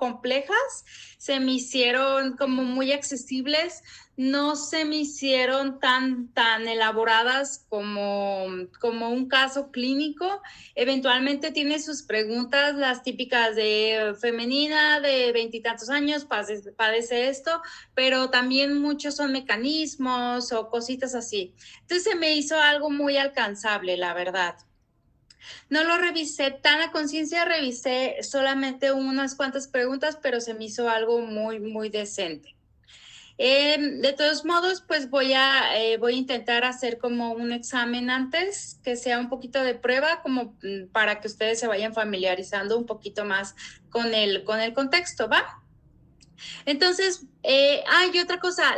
complejas, se me hicieron como muy accesibles, no se me hicieron tan elaboradas como un caso clínico. Eventualmente tiene sus preguntas, las típicas de femenina, de veintitantos años, padece esto, pero también muchos son mecanismos o cositas así. Entonces se me hizo algo muy alcanzable, la verdad. No lo revisé tan a conciencia, revisé solamente unas cuantas preguntas, pero se me hizo algo muy, muy decente. De todos modos, pues voy a intentar hacer como un examen antes, que sea un poquito de prueba, como para que ustedes se vayan familiarizando un poquito más con el contexto, ¿va? Entonces, y otra cosa,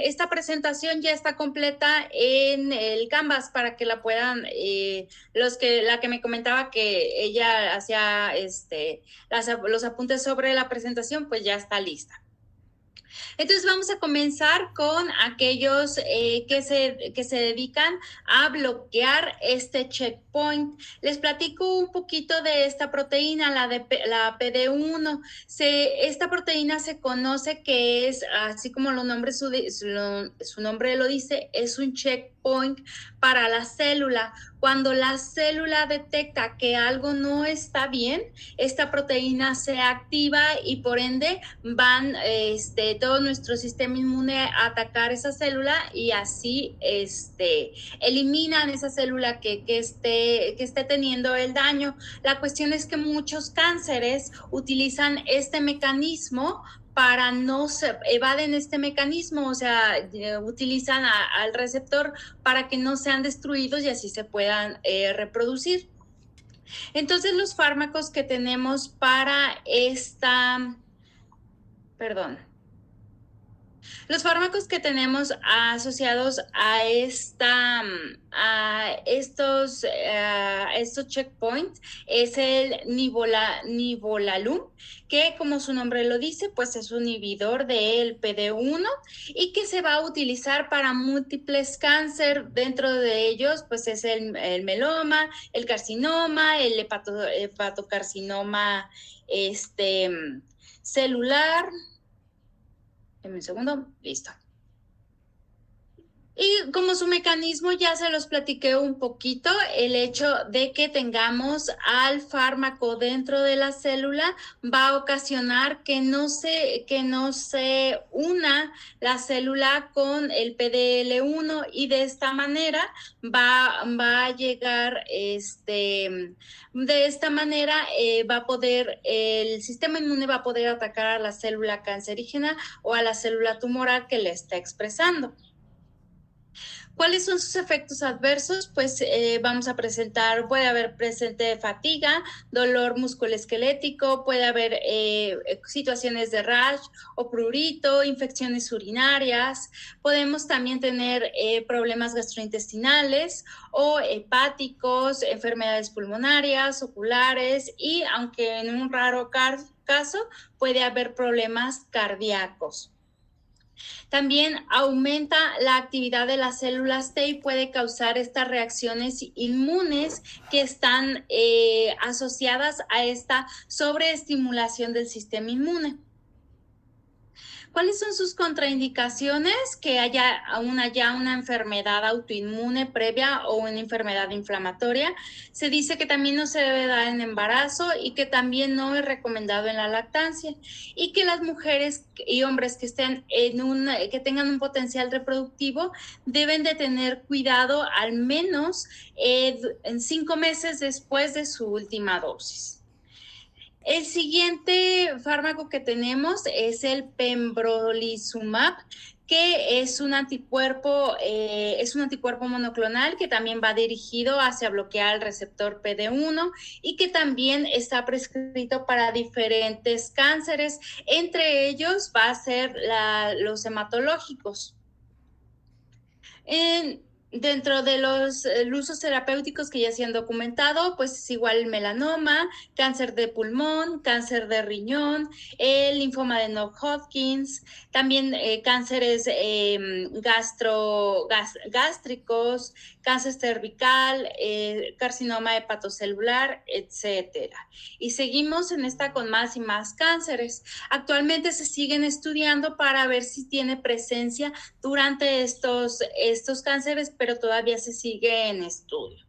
esta presentación ya está completa en el Canvas para que la puedan, la que me comentaba que ella hacía los apuntes sobre la presentación, pues ya está lista. Entonces vamos a comenzar con aquellos que se dedican a bloquear este checkpoint. Les platico un poquito de esta proteína, la PD1. Esta proteína se conoce que es, así como su nombre lo dice, es un checkpoint para la célula. Cuando la célula detecta que algo no está bien, esta proteína se activa y por ende van todo nuestro sistema inmune a atacar esa célula y así eliminan esa célula que esté teniendo el daño. La cuestión es que muchos cánceres utilizan este mecanismo para evaden este mecanismo, o sea, utilizan al receptor para que no sean destruidos y así se puedan reproducir. Entonces, los fármacos que tenemos para los fármacos que tenemos asociados a estos checkpoints es el nivolumab, que como su nombre lo dice, pues es un inhibidor del PD1 y que se va a utilizar para múltiples cánceres. Dentro de ellos, pues es el meloma, el carcinoma, el hepatocarcinoma celular. En un segundo, listo. Y como su mecanismo ya se los platiqué un poquito, el hecho de que tengamos al fármaco dentro de la célula va a ocasionar que no se una la célula con el PDL1 y de esta manera va a llegar, de esta manera el sistema inmune va a poder atacar a la célula cancerígena o a la célula tumoral que le está expresando. ¿Cuáles son sus efectos adversos? Pues vamos a presentar, puede haber presente fatiga, dolor musculoesquelético, puede haber situaciones de rash o prurito, infecciones urinarias, podemos también tener problemas gastrointestinales o hepáticos, enfermedades pulmonarias, oculares y, aunque en un raro caso, puede haber problemas cardíacos. También aumenta la actividad de las células T y puede causar estas reacciones inmunes que están asociadas a esta sobreestimulación del sistema inmune. ¿Cuáles son sus contraindicaciones? Que haya una enfermedad autoinmune previa o una enfermedad inflamatoria. Se dice que también no se debe dar en embarazo y que también no es recomendado en la lactancia. Y que las mujeres y hombres que tengan un potencial reproductivo deben de tener cuidado al menos en 5 meses después de su última dosis. El siguiente fármaco que tenemos es el pembrolizumab, que es un anticuerpo monoclonal que también va dirigido hacia bloquear el receptor PD1 y que también está prescrito para diferentes cánceres. Entre ellos va a ser los hematológicos. Dentro de los usos terapéuticos que ya se han documentado, pues es igual el melanoma, cáncer de pulmón, cáncer de riñón, el linfoma de No-Hodgkins, también cánceres gástricos, cáncer cervical, carcinoma hepatocelular, etcétera. Y seguimos en esta con más y más cánceres. Actualmente se siguen estudiando para ver si tiene presencia durante estos cánceres, pero todavía se sigue en estudio.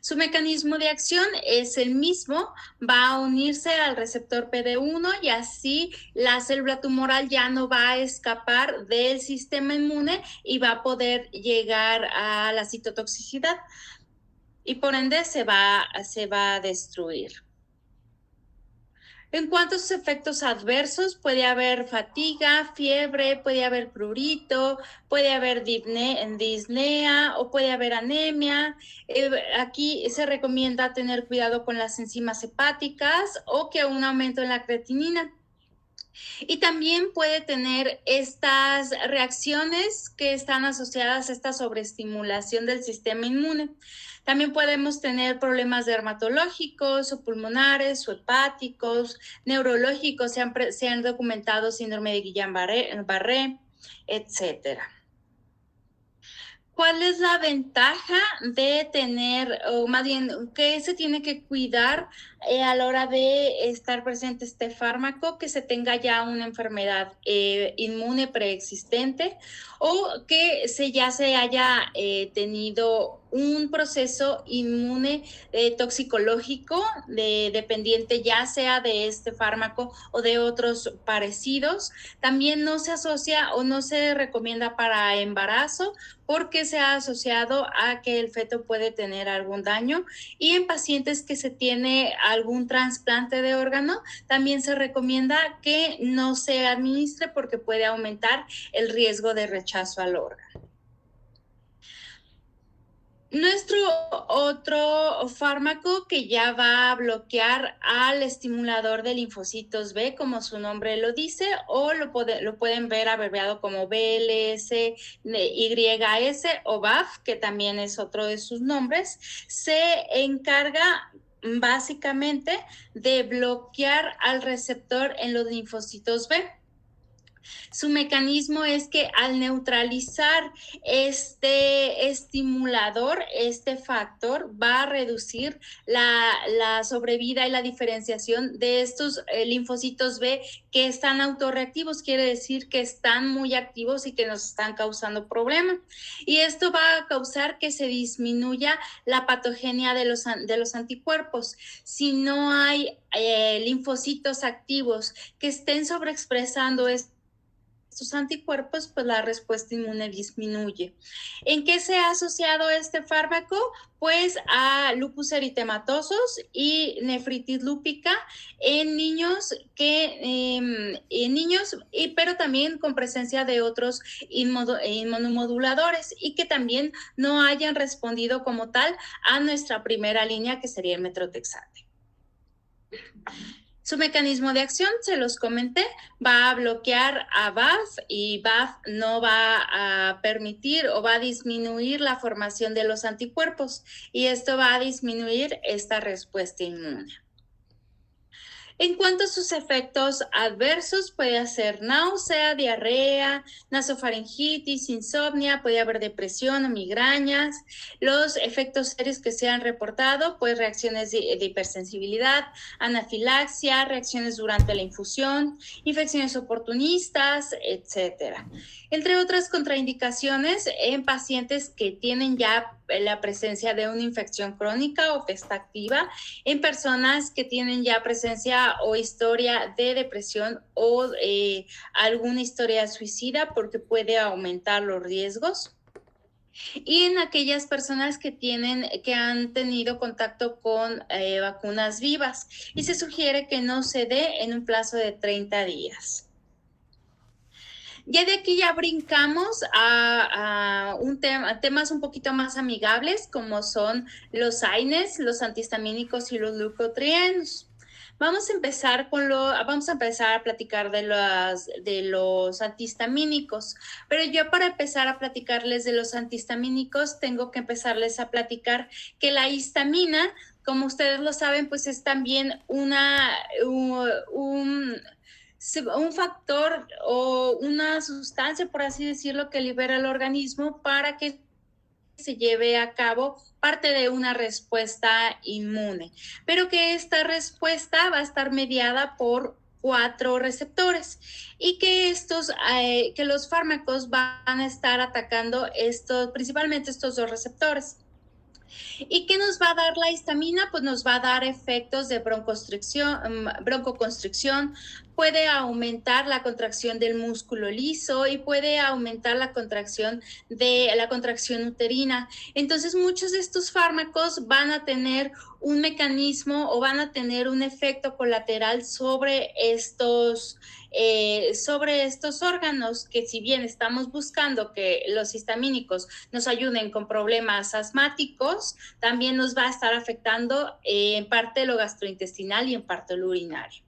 Su mecanismo de acción es el mismo, va a unirse al receptor PD1 y así la célula tumoral ya no va a escapar del sistema inmune y va a poder llegar a la citotoxicidad y por ende se va a destruir. En cuanto a sus efectos adversos, puede haber fatiga, fiebre, puede haber prurito, puede haber disnea o puede haber anemia. Aquí se recomienda tener cuidado con las enzimas hepáticas o que un aumento en la creatinina. Y también puede tener estas reacciones que están asociadas a esta sobreestimulación del sistema inmune. También podemos tener problemas dermatológicos o pulmonares o hepáticos, neurológicos, se han documentado síndrome de Guillain-Barré, etcétera. ¿Cuál es la ventaja de tener, o más bien, qué se tiene que cuidar a la hora de estar presente este fármaco? Que se tenga ya una enfermedad inmune preexistente o que ya se haya tenido un proceso inmune toxicológico dependiente ya sea de este fármaco o de otros parecidos. También no se asocia o no se recomienda para embarazo porque se ha asociado a que el feto puede tener algún daño, y en pacientes que se tiene algún trasplante de órgano también se recomienda que no se administre porque puede aumentar el riesgo de rechazo al órgano. Nuestro otro fármaco que ya va a bloquear al estimulador de linfocitos B, como su nombre lo dice, o lo pueden ver abreviado como BLS, YS o BAF, que también es otro de sus nombres, se encarga básicamente de bloquear al receptor en los linfocitos B. Su mecanismo es que al neutralizar este estimulador, este factor, va a reducir la sobrevida y la diferenciación de estos linfocitos B que están autorreactivos, quiere decir que están muy activos y que nos están causando problemas. Y esto va a causar que se disminuya la patogenia de los anticuerpos. Si no hay linfocitos activos que estén sobreexpresando estos anticuerpos, pues la respuesta inmune disminuye. ¿En qué se ha asociado este fármaco? Pues a lupus eritematosos y nefritis lúpica en niños pero también con presencia de otros inmunomoduladores y que también no hayan respondido como tal a nuestra primera línea, que sería el metrotexate. Su mecanismo de acción, se los comenté, va a bloquear a BAF y BAF no va a permitir o va a disminuir la formación de los anticuerpos y esto va a disminuir esta respuesta inmune. En cuanto a sus efectos adversos, puede hacer náusea, diarrea, nasofaringitis, insomnia, puede haber depresión o migrañas. Los efectos serios que se han reportado, pues reacciones de hipersensibilidad, anafilaxia, reacciones durante la infusión, infecciones oportunistas, etcétera. Entre otras contraindicaciones en pacientes que tienen ya la presencia de una infección crónica o que está activa, en personas que tienen ya presencia o historia de depresión o alguna historia suicida, porque puede aumentar los riesgos. Y en aquellas personas que han tenido contacto con vacunas vivas, y se sugiere que no se dé en un plazo de 30 días. Ya de aquí ya brincamos a temas un poquito más amigables, como son los AINES, los antihistamínicos y los leucotrienos. Vamos a empezar a platicar de los antihistamínicos, pero yo para empezar a platicarles de los antihistamínicos tengo que empezarles a platicar que la histamina, como ustedes lo saben, pues es también un factor o una sustancia, por así decirlo, que libera el organismo para que se lleve a cabo parte de una respuesta inmune, pero que esta respuesta va a estar mediada por 4 receptores y que que los fármacos van a estar atacando principalmente estos 2 receptores. ¿Y qué nos va a dar la histamina? Pues nos va a dar efectos de broncoconstricción, puede aumentar la contracción del músculo liso y puede aumentar la contracción uterina. Entonces, muchos de estos fármacos van a tener un mecanismo o van a tener un efecto colateral sobre estos órganos, que si bien estamos buscando que los histamínicos nos ayuden con problemas asmáticos, también nos va a estar afectando en parte lo gastrointestinal y en parte lo urinario.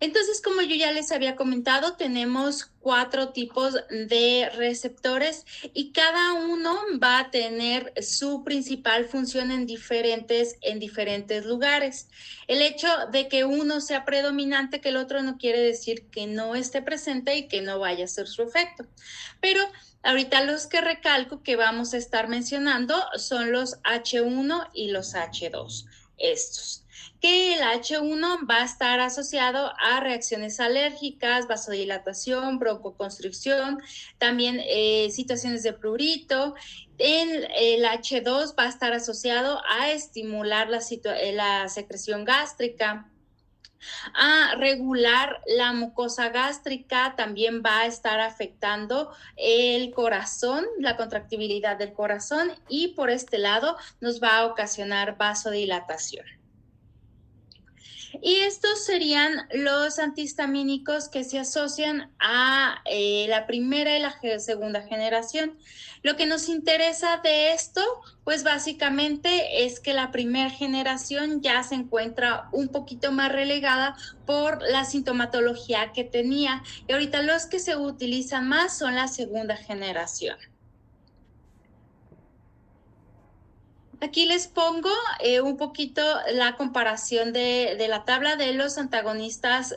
Entonces, como yo ya les había comentado, tenemos 4 tipos de receptores y cada uno va a tener su principal función en diferentes lugares. El hecho de que uno sea predominante que el otro no quiere decir que no esté presente y que no vaya a ser su efecto. Pero ahorita los que recalco que vamos a estar mencionando son los H1 y los H2. Que el H1 va a estar asociado a reacciones alérgicas, vasodilatación, broncoconstricción, también situaciones de prurito. El H2 va a estar asociado a estimular la secreción gástrica, a regular la mucosa gástrica, también va a estar afectando el corazón, la contractibilidad del corazón, y por este lado nos va a ocasionar vasodilatación. Y estos serían los antihistamínicos que se asocian a la primera y la segunda generación. Lo que nos interesa de esto, pues básicamente es que la primera generación ya se encuentra un poquito más relegada por la sintomatología que tenía. Y ahorita los que se utilizan más son la segunda generación. Aquí les pongo un poquito la comparación de la tabla de los antagonistas,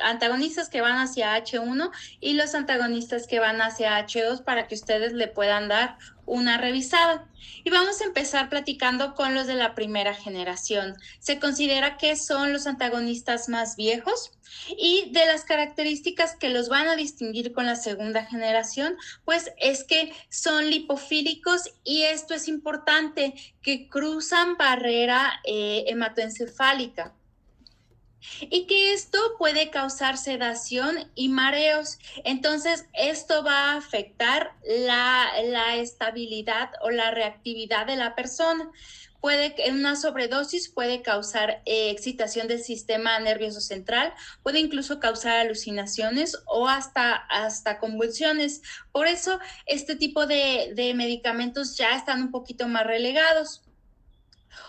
antagonistas que van hacia H1 y los antagonistas que van hacia H2 para que ustedes le puedan dar una revisada. Y vamos a empezar platicando con los de la primera generación. Se considera que son los antagonistas más viejos y de las características que los van a distinguir con la segunda generación, pues es que son lipofílicos y esto es importante, que cruzan barrera hematoencefálica y que esto puede causar sedación y mareos. Entonces, esto va a afectar la estabilidad o la reactividad de la persona. Una sobredosis puede causar excitación del sistema nervioso central, puede incluso causar alucinaciones o hasta convulsiones. Por eso, este tipo de medicamentos ya están un poquito más relegados.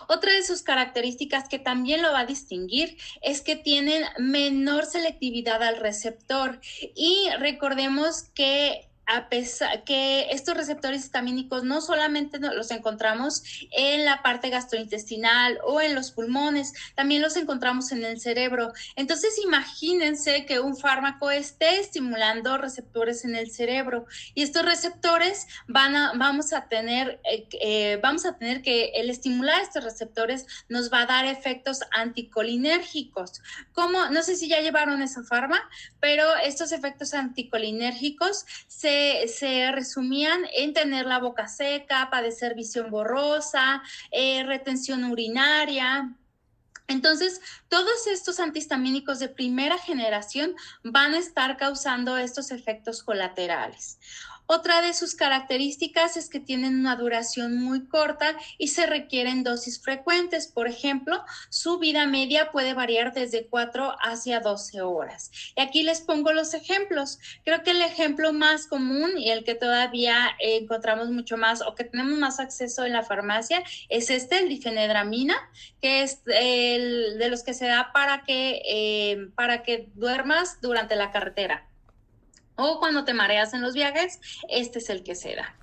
Otra de sus características que también lo va a distinguir es que tienen menor selectividad al receptor, y recordemos que a pesar que estos receptores histamínicos no solamente los encontramos en la parte gastrointestinal o en los pulmones, también los encontramos en el cerebro. Entonces, imagínense que un fármaco esté estimulando receptores en el cerebro, y estos receptores vamos a tener que el estimular estos receptores nos va a dar efectos anticolinérgicos. No sé si ya llevaron esa farma, pero estos efectos anticolinérgicos se resumían en tener la boca seca, padecer visión borrosa, retención urinaria. Entonces, todos estos antihistamínicos de primera generación van a estar causando estos efectos colaterales. Otra de sus características es que tienen una duración muy corta y se requieren dosis frecuentes. Por ejemplo, su vida media puede variar desde 4 hacia 12 horas. Y aquí les pongo los ejemplos. Creo que el ejemplo más común y el que todavía encontramos mucho más o que tenemos más acceso en la farmacia es el difenhidramina, que es de los que se da para que duermas durante la carretera o cuando te mareas en los viajes. Este es el que se da.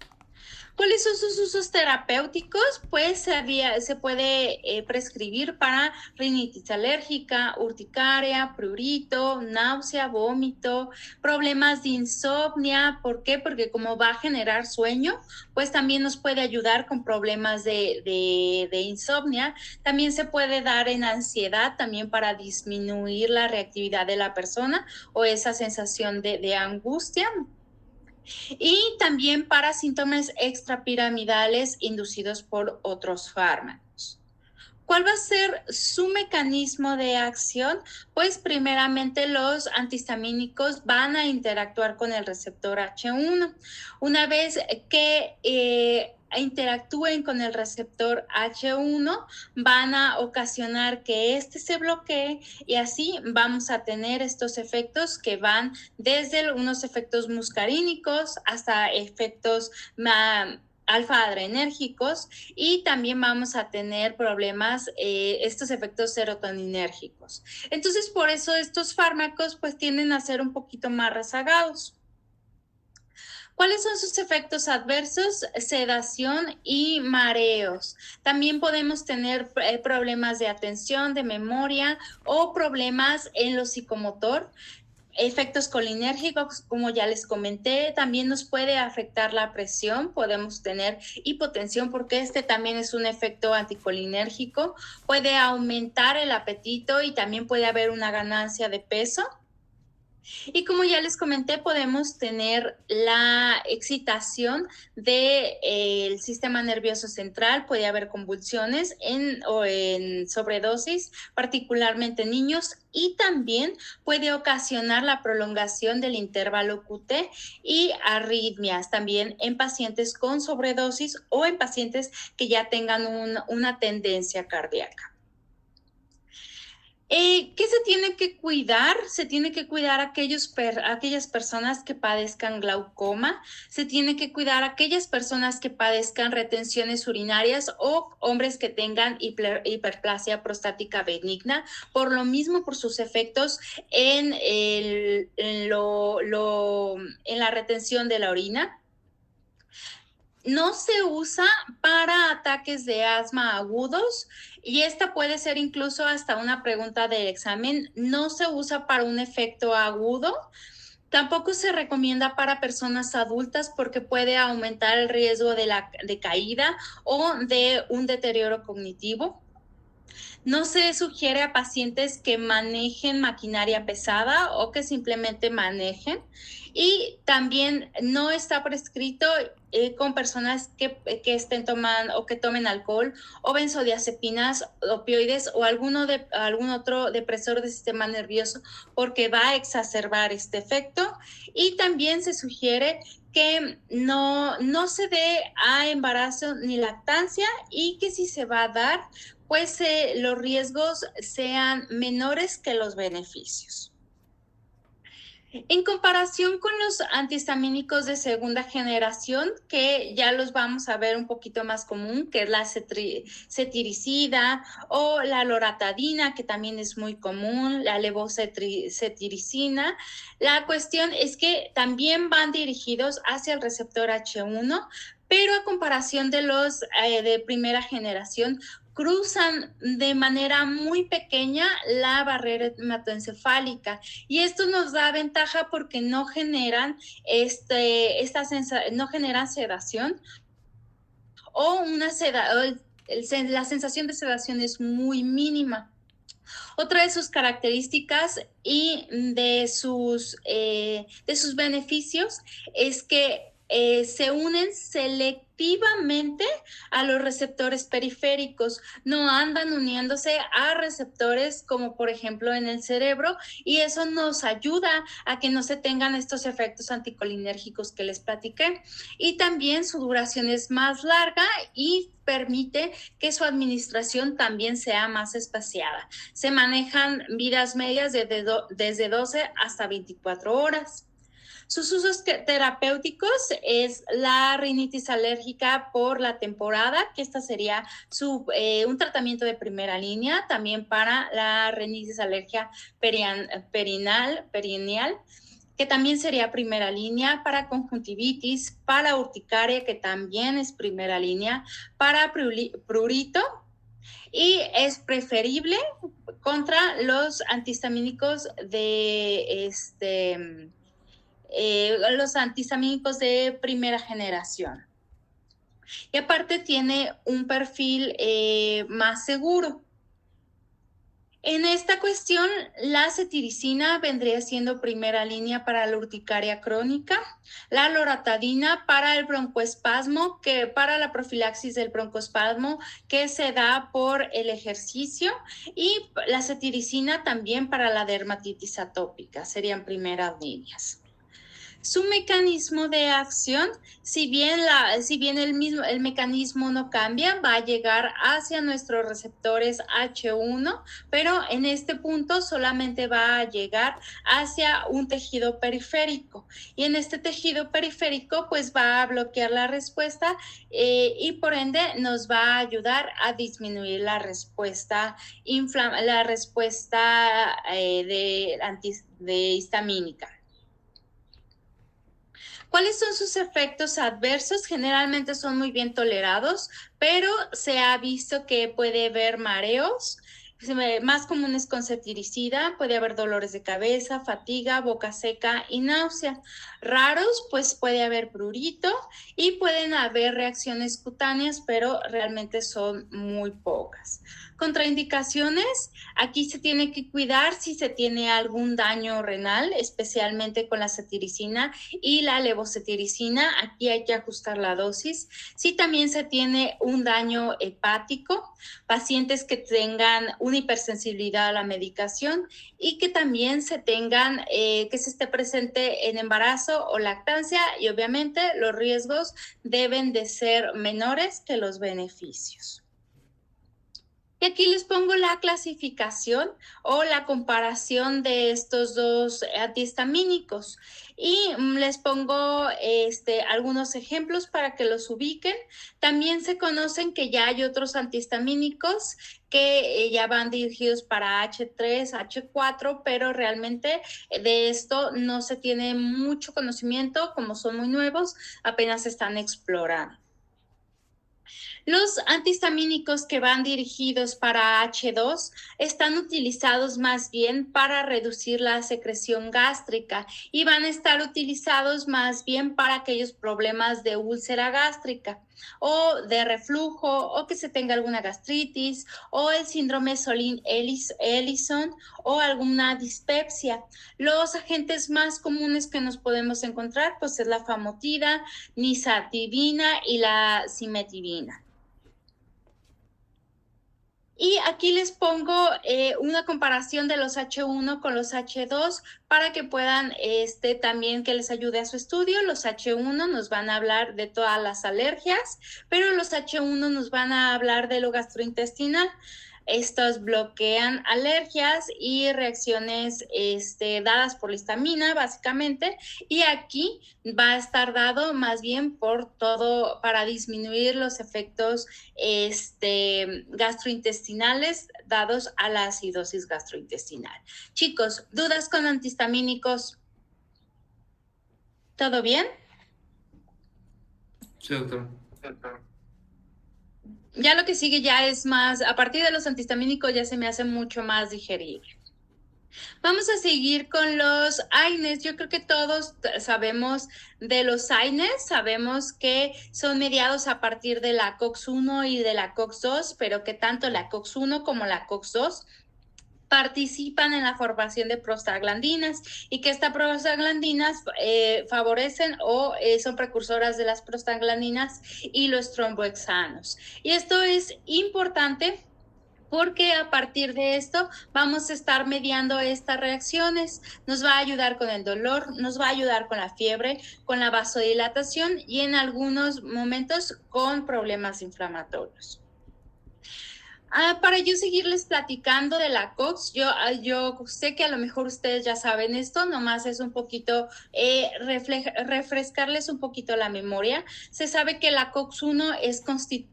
¿Cuáles son sus usos terapéuticos? Pues se puede prescribir para rinitis alérgica, urticaria, prurito, náusea, vómito, problemas de insomnia. ¿Por qué? Porque como va a generar sueño, pues también nos puede ayudar con problemas de insomnia. También se puede dar en ansiedad, también para disminuir la reactividad de la persona o esa sensación de angustia. Y también para síntomas extrapiramidales inducidos por otros fármacos. ¿Cuál va a ser su mecanismo de acción? Pues primeramente los antihistamínicos van a interactuar con el receptor H1. Una vez que interactúen con el receptor H1, van a ocasionar que este se bloquee y así vamos a tener estos efectos que van desde unos efectos muscarínicos hasta efectos alfa-adrenérgicos, y también vamos a tener problemas, estos efectos serotoninérgicos. Entonces, por eso estos fármacos pues tienden a ser un poquito más rezagados. ¿Cuáles son sus efectos adversos? Sedación y mareos. También podemos tener problemas de atención, de memoria o problemas en lo psicomotor. Efectos colinérgicos, como ya les comenté, también nos puede afectar la presión, podemos tener hipotensión porque este también es un efecto anticolinérgico, puede aumentar el apetito y también puede haber una ganancia de peso. Y como ya les comenté, podemos tener la excitación del sistema nervioso central, puede haber convulsiones o en sobredosis, particularmente en niños, y también puede ocasionar la prolongación del intervalo QT y arritmias también en pacientes con sobredosis o en pacientes que ya tengan una tendencia cardíaca. ¿Qué se tiene que cuidar? Se tiene que cuidar a aquellas personas que padezcan glaucoma, se tiene que cuidar a aquellas personas que padezcan retenciones urinarias o hombres que tengan hiperplasia prostática benigna, por lo mismo por sus efectos en la retención de la orina. No se usa para ataques de asma agudos, y esta puede ser incluso hasta una pregunta del examen. No se usa para un efecto agudo. Tampoco se recomienda para personas adultas porque puede aumentar el riesgo de caída o de un deterioro cognitivo. No se sugiere a pacientes que manejen maquinaria pesada o que simplemente manejen. Y también no está prescrito con personas que estén tomando o que tomen alcohol o benzodiazepinas, opioides o algún otro depresor del sistema nervioso, porque va a exacerbar este efecto. Y también se sugiere que no se dé a embarazo ni lactancia, y que si se va a dar, pues los riesgos sean menores que los beneficios. En comparación con los antihistamínicos de segunda generación, que ya los vamos a ver un poquito más común, que es la cetiricida o la loratadina, que también es muy común, la levocetiricina, la cuestión es que también van dirigidos hacia el receptor H1, pero a comparación de los de primera generación, cruzan de manera muy pequeña la barrera hematoencefálica, y esto nos da ventaja porque no generan no generan sedación o la sensación de sedación es muy mínima. Otra de sus características y de sus beneficios es que se unen selectivamente a los receptores periféricos, no andan uniéndose a receptores como por ejemplo en el cerebro, y eso nos ayuda a que no se tengan estos efectos anticolinérgicos que les platiqué. Y también su duración es más larga y permite que su administración también sea más espaciada. Se manejan vidas medias desde 12 hasta 24 horas. Sus usos terapéuticos es la rinitis alérgica por la temporada, que esta sería un tratamiento de primera línea, también para la rinitis alergia perineal. que también sería primera línea, para conjuntivitis, para urticaria, que también es primera línea, para prurito, y es preferible contra los antihistamínicos los antihistamínicos de primera generación. Y aparte tiene un perfil más seguro. En esta cuestión, la cetiricina vendría siendo primera línea para la urticaria crónica, la loratadina para el broncoespasmo, que para la profilaxis del broncoespasmo que se da por el ejercicio, y la cetiricina también para la dermatitis atópica, serían primeras líneas. Su mecanismo de acción, si bien el mecanismo no cambia, va a llegar hacia nuestros receptores H1, pero en este punto solamente va a llegar hacia un tejido periférico. Y en este tejido periférico, pues va a bloquear la respuesta y por ende nos va a ayudar a disminuir la respuesta de histamínica. ¿Cuáles son sus efectos adversos? Generalmente son muy bien tolerados, pero se ha visto que puede haber mareos, más comunes con cetiricina, puede haber dolores de cabeza, fatiga, boca seca y náusea. Raros, pues puede haber prurito y pueden haber reacciones cutáneas, pero realmente son muy pocas. Contraindicaciones, aquí se tiene que cuidar si se tiene algún daño renal, especialmente con la cetiricina y la levocetiricina. Aquí hay que ajustar la dosis. Si también se tiene un daño hepático, pacientes que tengan una hipersensibilidad a la medicación y que también que se esté presente en embarazo o lactancia, y obviamente los riesgos deben de ser menores que los beneficios. Y aquí les pongo la clasificación o la comparación de estos dos antihistamínicos. Y les pongo algunos ejemplos para que los ubiquen. También se conocen que ya hay otros antihistamínicos que ya van dirigidos para H3, H4, pero realmente de esto no se tiene mucho conocimiento, como son muy nuevos, apenas se están explorando. Los antihistamínicos que van dirigidos para H2 están utilizados más bien para reducir la secreción gástrica y van a estar utilizados más bien para aquellos problemas de úlcera gástrica o de reflujo, o que se tenga alguna gastritis o el síndrome Ellison o alguna dispepsia. Los agentes más comunes que nos podemos encontrar pues es la famotida, nizatidina y la cimetidina. Y aquí les pongo una comparación de los H1 con los H2 para que puedan también que les ayude a su estudio. Los H1 nos van a hablar de todas las alergias, pero los H1 nos van a hablar de lo gastrointestinal. Estos bloquean alergias y reacciones dadas por la histamina, básicamente, y aquí va a estar dado más bien por todo para disminuir los efectos gastrointestinales dados a la acidosis gastrointestinal. Chicos, ¿dudas con antihistamínicos? ¿Todo bien? Sí, doctor. Ya lo que sigue ya es más, a partir de los antihistamínicos ya se me hace mucho más digerible. Vamos a seguir con los AINES. Yo creo que todos sabemos de los AINES, sabemos que son mediados a partir de la COX-1 y de la COX-2, pero que tanto la COX-1 como la COX-2 participan en la formación de prostaglandinas y que estas prostaglandinas favorecen o son precursoras de las prostaglandinas y los trombohexanos. Y esto es importante porque a partir de esto vamos a estar mediando estas reacciones. Nos va a ayudar con el dolor, nos va a ayudar con la fiebre, con la vasodilatación y en algunos momentos con problemas inflamatorios. Para yo seguirles platicando de la COX, yo sé que a lo mejor ustedes ya saben esto, nomás es un poquito refrescarles un poquito la memoria. Se sabe que la COX-1 es constituida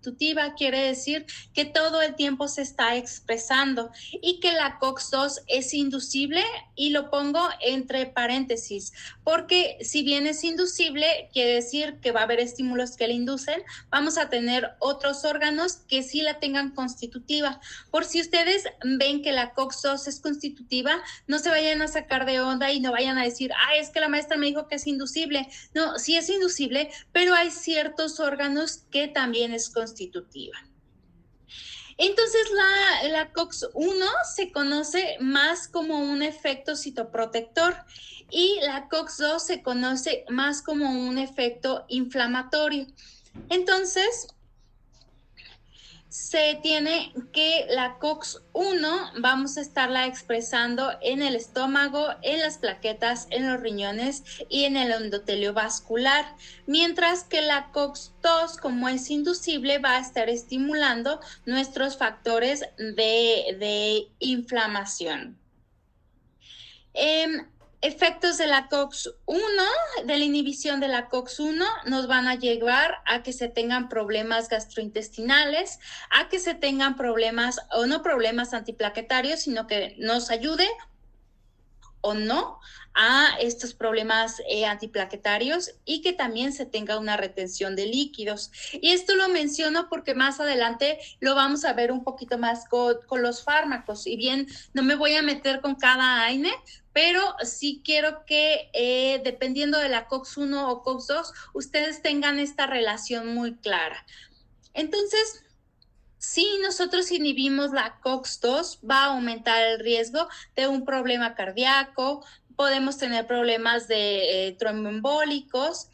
constitutiva quiere decir que todo el tiempo se está expresando y que la COX-2 es inducible, y lo pongo entre paréntesis, porque si bien es inducible, quiere decir que va a haber estímulos que la inducen, vamos a tener otros órganos que sí la tengan constitutiva. Por si ustedes ven que la COX-2 es constitutiva, no se vayan a sacar de onda y no vayan a decir, es que la maestra me dijo que es inducible. No, sí es inducible, pero hay ciertos órganos que también es constitutiva. Entonces, la COX-1 se conoce más como un efecto citoprotector y la COX-2 se conoce más como un efecto inflamatorio. Entonces, se tiene que la COX-1 vamos a estarla expresando en el estómago, en las plaquetas, en los riñones y en el endotelio vascular, mientras que la COX-2, como es inducible, va a estar estimulando nuestros factores de inflamación. Efectos de la COX-1, de la inhibición de la COX-1, nos van a llevar a que se tengan problemas gastrointestinales, a que se tengan problemas, o no problemas antiplaquetarios, sino que nos ayude o no a estos problemas antiplaquetarios, y que también se tenga una retención de líquidos. Y esto lo menciono porque más adelante lo vamos a ver un poquito más con los fármacos. Y bien, no me voy a meter con cada AINE, pero sí quiero que dependiendo de la COX-1 o COX-2, ustedes tengan esta relación muy clara. Entonces, si nosotros inhibimos la COX-2, va a aumentar el riesgo de un problema cardíaco, podemos tener problemas de tromboembólicos.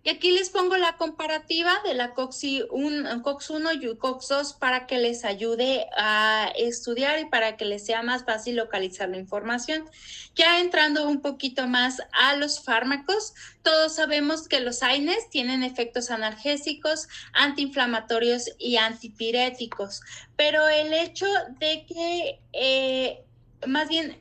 Y aquí les pongo la comparativa de la COX-1 y COX-2 para que les ayude a estudiar y para que les sea más fácil localizar la información. Ya entrando un poquito más a los fármacos, todos sabemos que los AINES tienen efectos analgésicos, antiinflamatorios y antipiréticos, pero el hecho de que, más bien,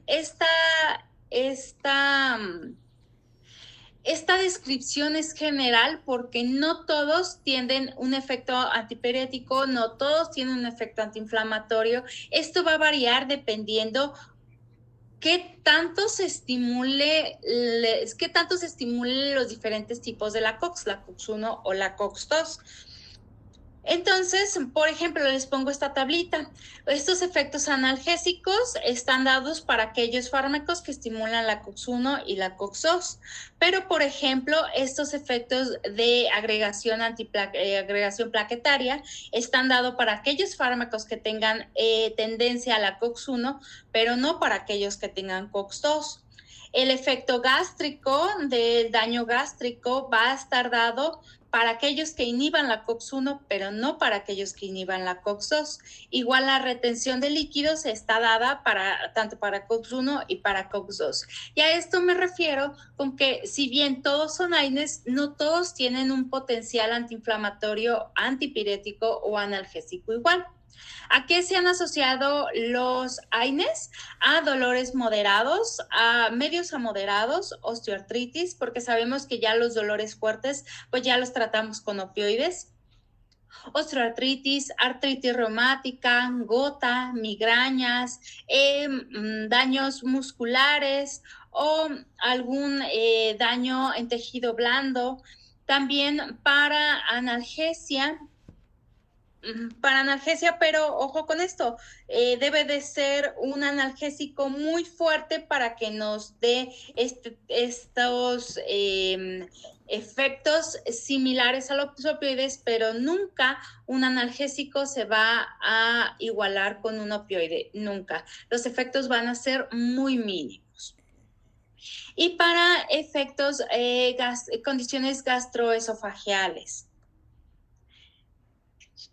esta descripción es general porque no todos tienen un efecto antipirético, no todos tienen un efecto antiinflamatorio. Esto va a variar dependiendo qué tanto se estimule los diferentes tipos de la COX-1 o la COX-2. Entonces, por ejemplo, les pongo esta tablita. Estos efectos analgésicos están dados para aquellos fármacos que estimulan la COX-1 y la COX-2. Pero, por ejemplo, estos efectos de agregación plaquetaria están dados para aquellos fármacos que tengan tendencia a la COX-1, pero no para aquellos que tengan COX-2. El efecto gástrico del daño gástrico va a estar dado para aquellos que inhiban la COX-1, pero no para aquellos que inhiban la COX-2. Igual la retención de líquidos está dada tanto para COX-1 y para COX-2. Y a esto me refiero con que si bien todos son AINES, no todos tienen un potencial antiinflamatorio, antipirético o analgésico igual. ¿A qué se han asociado los AINES? A dolores moderados, a medios a moderados, osteoartritis, porque sabemos que ya los dolores fuertes, pues ya los tratamos con opioides. Osteoartritis, artritis reumática, gota, migrañas, daños musculares o algún daño en tejido blando. También para analgesia, pero ojo con esto, debe de ser un analgésico muy fuerte para que nos dé estos efectos similares a los opioides, pero nunca un analgésico se va a igualar con un opioide, nunca. Los efectos van a ser muy mínimos. Y para efectos, condiciones gastroesofagiales.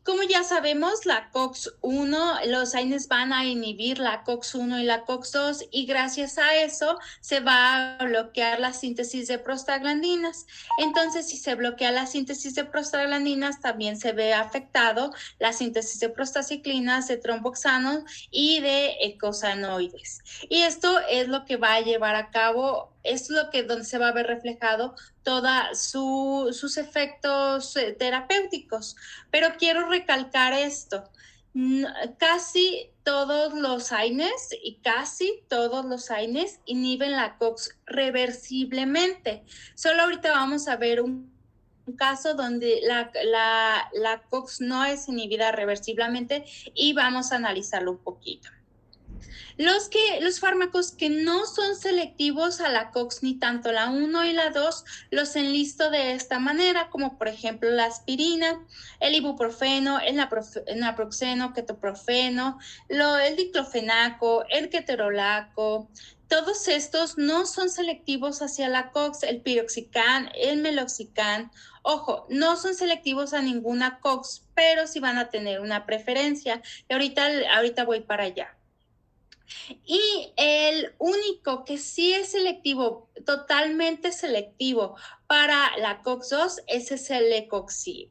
Como ya sabemos, la COX-1, los AINES van a inhibir la COX-1 y la COX-2, y gracias a eso se va a bloquear la síntesis de prostaglandinas. Entonces, si se bloquea la síntesis de prostaglandinas, también se ve afectado la síntesis de prostaciclinas, de tromboxanos y de eicosanoides. Y esto es lo que va a llevar a cabo es lo que donde se va a ver reflejado todos sus efectos terapéuticos. Pero quiero recalcar esto. Casi todos los AINES inhiben la COX reversiblemente. Solo ahorita vamos a ver un caso donde la COX no es inhibida reversiblemente y vamos a analizarlo un poquito. Los fármacos que no son selectivos a la COX, ni tanto la 1 y la 2, los enlisto de esta manera, como por ejemplo la aspirina, el ibuprofeno, el naproxeno, ketoprofeno, el diclofenaco, el ketorolaco. Todos estos no son selectivos hacia la COX, el piroxicam, el meloxicam. Ojo, no son selectivos a ninguna COX, pero sí van a tener una preferencia. Y ahorita voy para allá. Y el único que sí es selectivo, totalmente selectivo para la COX-2, ese es el Lecoxib.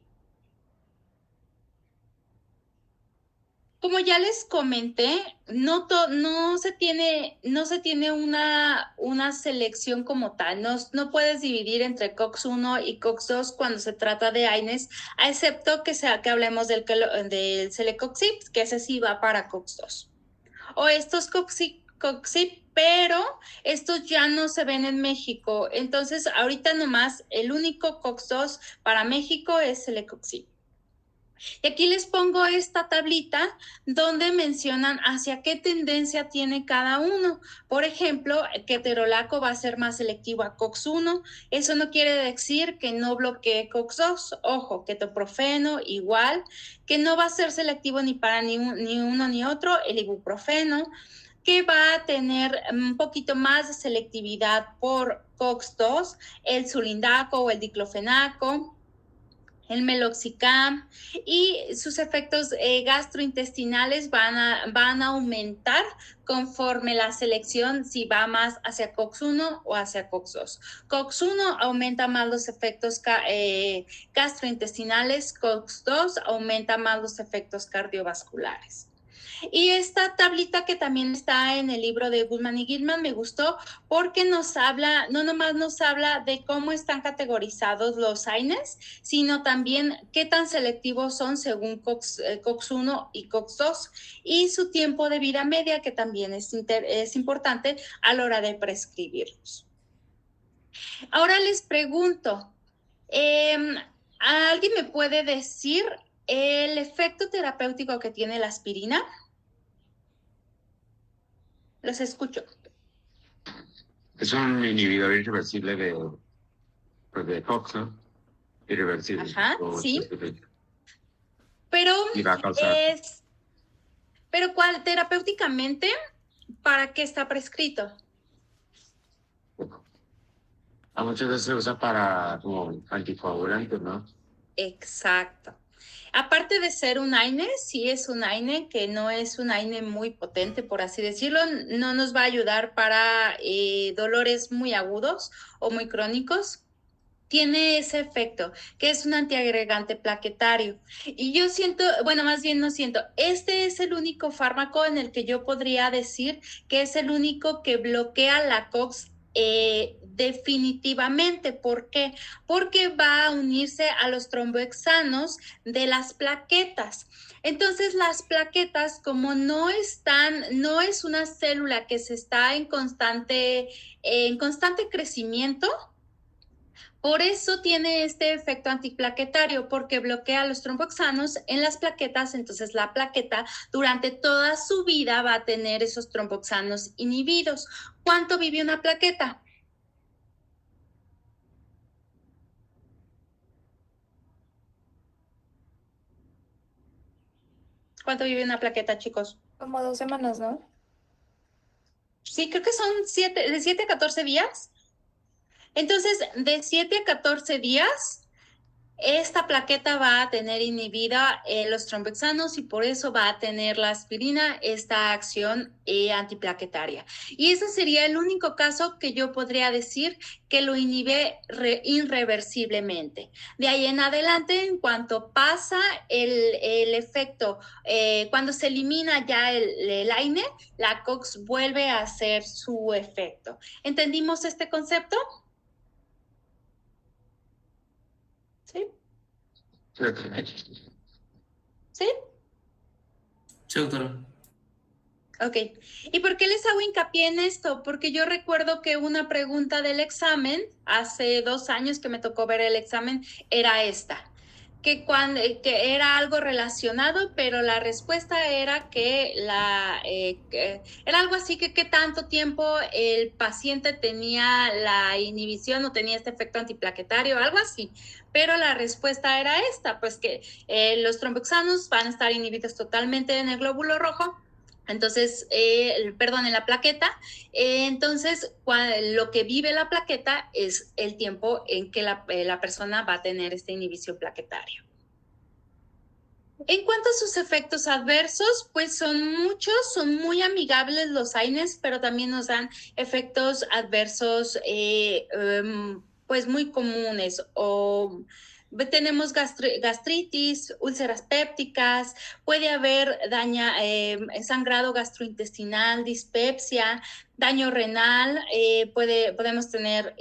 Como ya les comenté, no se tiene una selección como tal. No puedes dividir entre COX-1 y COX-2 cuando se trata de AINES, excepto que hablemos del Celecoxib, que ese sí va para COX-2. O estos COXIP, pero estos ya no se ven en México. Entonces, ahorita nomás el único COX-2 para México es el Lecoxib. Y aquí les pongo esta tablita donde mencionan hacia qué tendencia tiene cada uno. Por ejemplo, ketorolaco va a ser más selectivo a COX-1. Eso no quiere decir que no bloquee COX-2. Ojo, ketoprofeno igual, que no va a ser selectivo ni para ni uno ni otro, el ibuprofeno, que va a tener un poquito más de selectividad por COX-2, el sulindaco o el diclofenaco, el meloxicam, y sus efectos gastrointestinales van a aumentar conforme la selección, si va más hacia COX-1 o hacia COX-2. COX-1 aumenta más los efectos gastrointestinales, COX-2 aumenta más los efectos cardiovasculares. Y esta tablita que también está en el libro de Goodman y Gilman me gustó porque no nomás nos habla de cómo están categorizados los AINES, sino también qué tan selectivos son según COX-1 y COX-2 y su tiempo de vida media, que también es importante a la hora de prescribirlos. Ahora les pregunto, ¿alguien me puede decir el efecto terapéutico que tiene la aspirina? Los escucho. Es un inhibidor irreversible de COX, ¿no? Irreversible. Ajá, sí. Pero Y va a causar... Pero ¿cuál terapéuticamente? ¿Para qué está prescrito? A muchas veces se usa para como anticoagulante, ¿no? Exacto. Aparte de ser un AINE, sí es un AINE que no es un AINE muy potente, por así decirlo. No nos va a ayudar para dolores muy agudos o muy crónicos. Tiene ese efecto, que es un antiagregante plaquetario. Y yo siento, bueno, más bien no siento, este es el único fármaco en el que yo podría decir que es el único que bloquea la COX definitivamente. ¿Por qué? Porque va a unirse a los trombohexanos de las plaquetas. Entonces, las plaquetas, como no es una célula que se está en constante crecimiento, por eso tiene este efecto antiplaquetario, porque bloquea los tromboxanos en las plaquetas. Entonces la plaqueta durante toda su vida va a tener esos tromboxanos inhibidos. ¿Cuánto vive una plaqueta? ¿Cuánto vive una plaqueta, chicos? Como 2 semanas, ¿no? Sí, creo que son de 7 a 14 días. Entonces, de 7 a 14 días, esta plaqueta va a tener inhibida los tromboxanos y por eso va a tener la aspirina esta acción antiplaquetaria. Y ese sería el único caso que yo podría decir que lo inhibe irreversiblemente. De ahí en adelante, en cuanto pasa el efecto, cuando se elimina ya el AINE, la COX vuelve a hacer su efecto. ¿Entendimos este concepto? ¿Sí? ¿Sí? Sí, doctora. Ok. ¿Y por qué les hago hincapié en esto? Porque yo recuerdo que una pregunta del examen, hace 2 años que me tocó ver el examen, era esta, que era algo relacionado, pero la respuesta era que era algo así que qué tanto tiempo el paciente tenía la inhibición o tenía este efecto antiplaquetario, algo así. Pero la respuesta era esta, pues que los tromboxanos van a estar inhibidos totalmente en el glóbulo rojo. Entonces, en la plaqueta. Entonces, lo que vive la plaqueta es el tiempo en que la persona va a tener esta inhibición plaquetaria. En cuanto a sus efectos adversos, pues son muchos, son muy amigables los AINES, pero también nos dan efectos adversos pues muy comunes o tenemos gastritis, úlceras pépticas, puede haber sangrado gastrointestinal, dispepsia, daño renal, podemos tener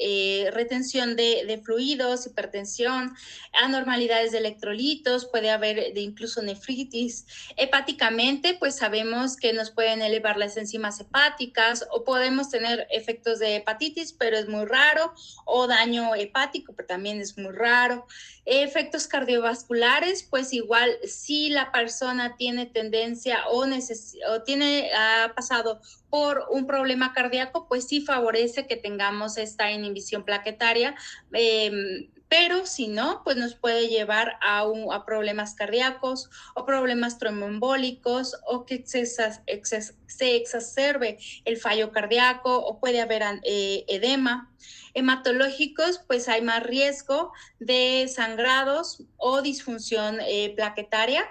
retención de fluidos, hipertensión, anormalidades de electrolitos, puede haber incluso nefritis. Hepáticamente, pues sabemos que nos pueden elevar las enzimas hepáticas o podemos tener efectos de hepatitis, pero es muy raro, o daño hepático, pero también es muy raro. Efectos cardiovasculares, pues igual si la persona tiene tendencia ha pasado por un problema cardíaco, pues sí favorece que tengamos esta inhibición plaquetaria, pero si no, pues nos puede llevar a problemas cardíacos o problemas tromboembólicos o que se exacerbe el fallo cardíaco o puede haber edema. Hematológicos, pues hay más riesgo de sangrados o disfunción plaquetaria.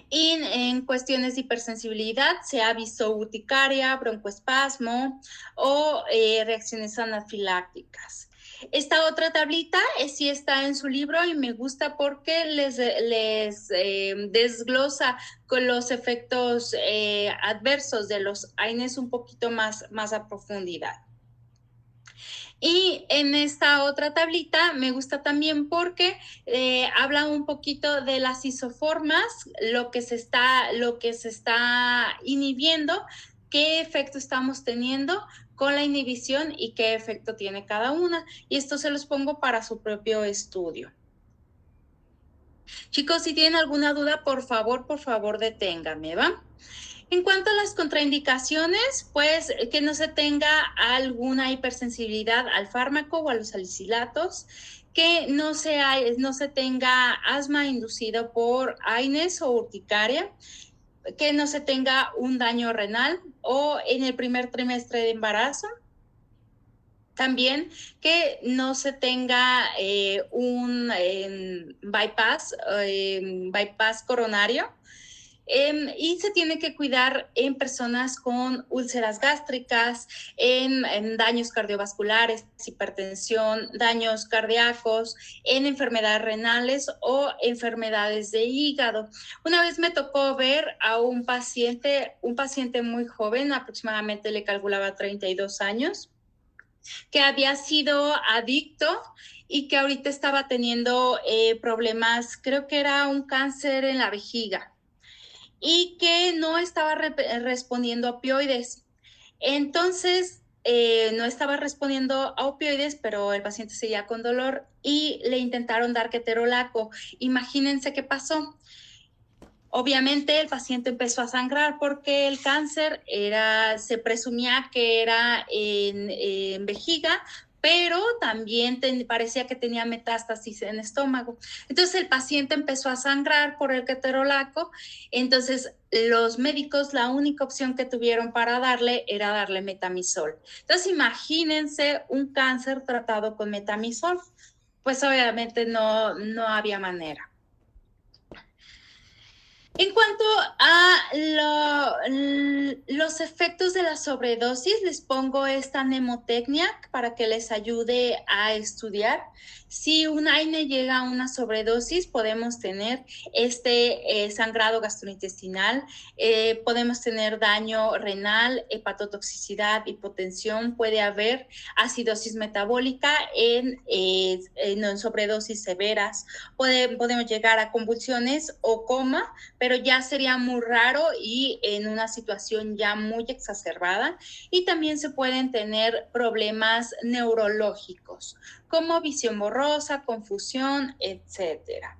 Y en cuestiones de hipersensibilidad se ha visto urticaria, broncoespasmo o reacciones anafilácticas. Esta otra tablita sí está en su libro y me gusta porque les desglosa con los efectos adversos de los AINES un poquito más a profundidad. Y en esta otra tablita me gusta también porque habla un poquito de las isoformas, lo que se está inhibiendo, qué efecto estamos teniendo con la inhibición y qué efecto tiene cada una. Y esto se los pongo para su propio estudio. Chicos, si tienen alguna duda, por favor, deténganme, ¿va? En cuanto a las contraindicaciones, pues que no se tenga alguna hipersensibilidad al fármaco o a los salicilatos, que no se tenga asma inducido por AINES o urticaria, que no se tenga un daño renal o en el primer trimestre de embarazo. También que no se tenga un bypass coronario. Y se tiene que cuidar en personas con úlceras gástricas, en daños cardiovasculares, hipertensión, daños cardíacos, en enfermedades renales o enfermedades de hígado. Una vez me tocó ver a un paciente muy joven, aproximadamente le calculaba 32 años, que había sido adicto y que ahorita estaba teniendo problemas, creo que era un cáncer en la vejiga, y que no estaba respondiendo a opioides. Entonces, no estaba respondiendo a opioides, pero el paciente seguía con dolor y le intentaron dar ketorolaco. Imagínense qué pasó. Obviamente el paciente empezó a sangrar porque el cáncer se presumía que era en vejiga, pero también parecía que tenía metástasis en estómago. Entonces el paciente empezó a sangrar por el ketorolaco. Entonces los médicos, la única opción que tuvieron para darle era darle metamizol. Entonces imagínense un cáncer tratado con metamizol. pues obviamente no había manera. En cuanto a los efectos de la sobredosis, les pongo esta mnemotecnia para que les ayude a estudiar. Si un AINE llega a una sobredosis, podemos tener sangrado gastrointestinal, podemos tener daño renal, hepatotoxicidad, hipotensión, puede haber acidosis metabólica en sobredosis severas, podemos llegar a convulsiones o coma, pero ya sería muy raro y en una situación ya muy exacerbada. Y también se pueden tener problemas neurológicos, como visión borrosa, confusión, etcétera.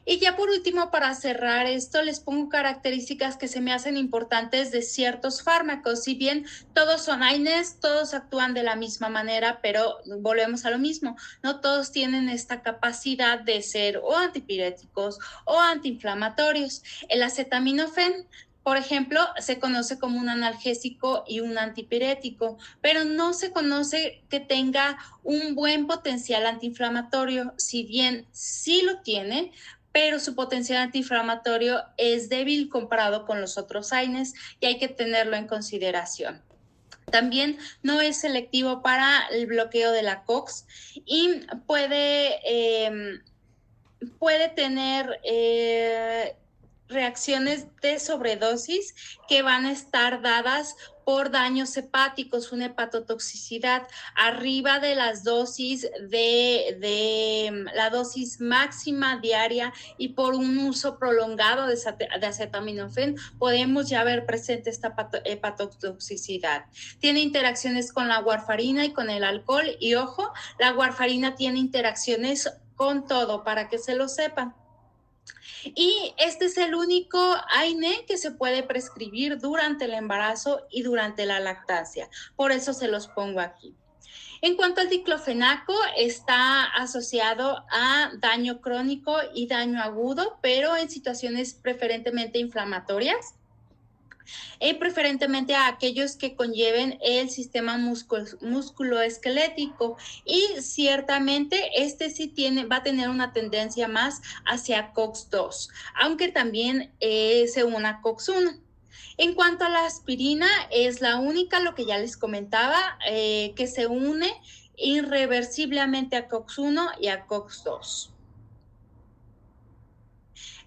Y ya por último, para cerrar esto, les pongo características que se me hacen importantes de ciertos fármacos. Si bien todos son AINES, todos actúan de la misma manera, pero volvemos a lo mismo. No todos tienen esta capacidad de ser o antipiréticos o antiinflamatorios. El acetaminofén, por ejemplo, se conoce como un analgésico y un antipirético, pero no se conoce que tenga un buen potencial antiinflamatorio, si bien sí lo tiene, pero su potencial antiinflamatorio es débil comparado con los otros AINES y hay que tenerlo en consideración. También no es selectivo para el bloqueo de la COX y puede tener reacciones de sobredosis que van a estar dadas por daños hepáticos, una hepatotoxicidad arriba de las dosis de la dosis máxima diaria, y por un uso prolongado de acetaminofén podemos ya ver presente esta hepatotoxicidad. Tiene interacciones con la warfarina y con el alcohol, y ojo, la warfarina tiene interacciones con todo, para que se lo sepan. Y este es el único AINE que se puede prescribir durante el embarazo y durante la lactancia. Por eso se los pongo aquí. En cuanto al diclofenaco, está asociado a daño crónico y daño agudo, pero en situaciones preferentemente inflamatorias. Preferentemente a aquellos que conlleven el sistema musculoesquelético, y ciertamente sí va a tener una tendencia más hacia COX-2, aunque también se une a COX-1. En cuanto a la aspirina, es la única, lo que ya les comentaba, que se une irreversiblemente a COX-1 y a COX-2.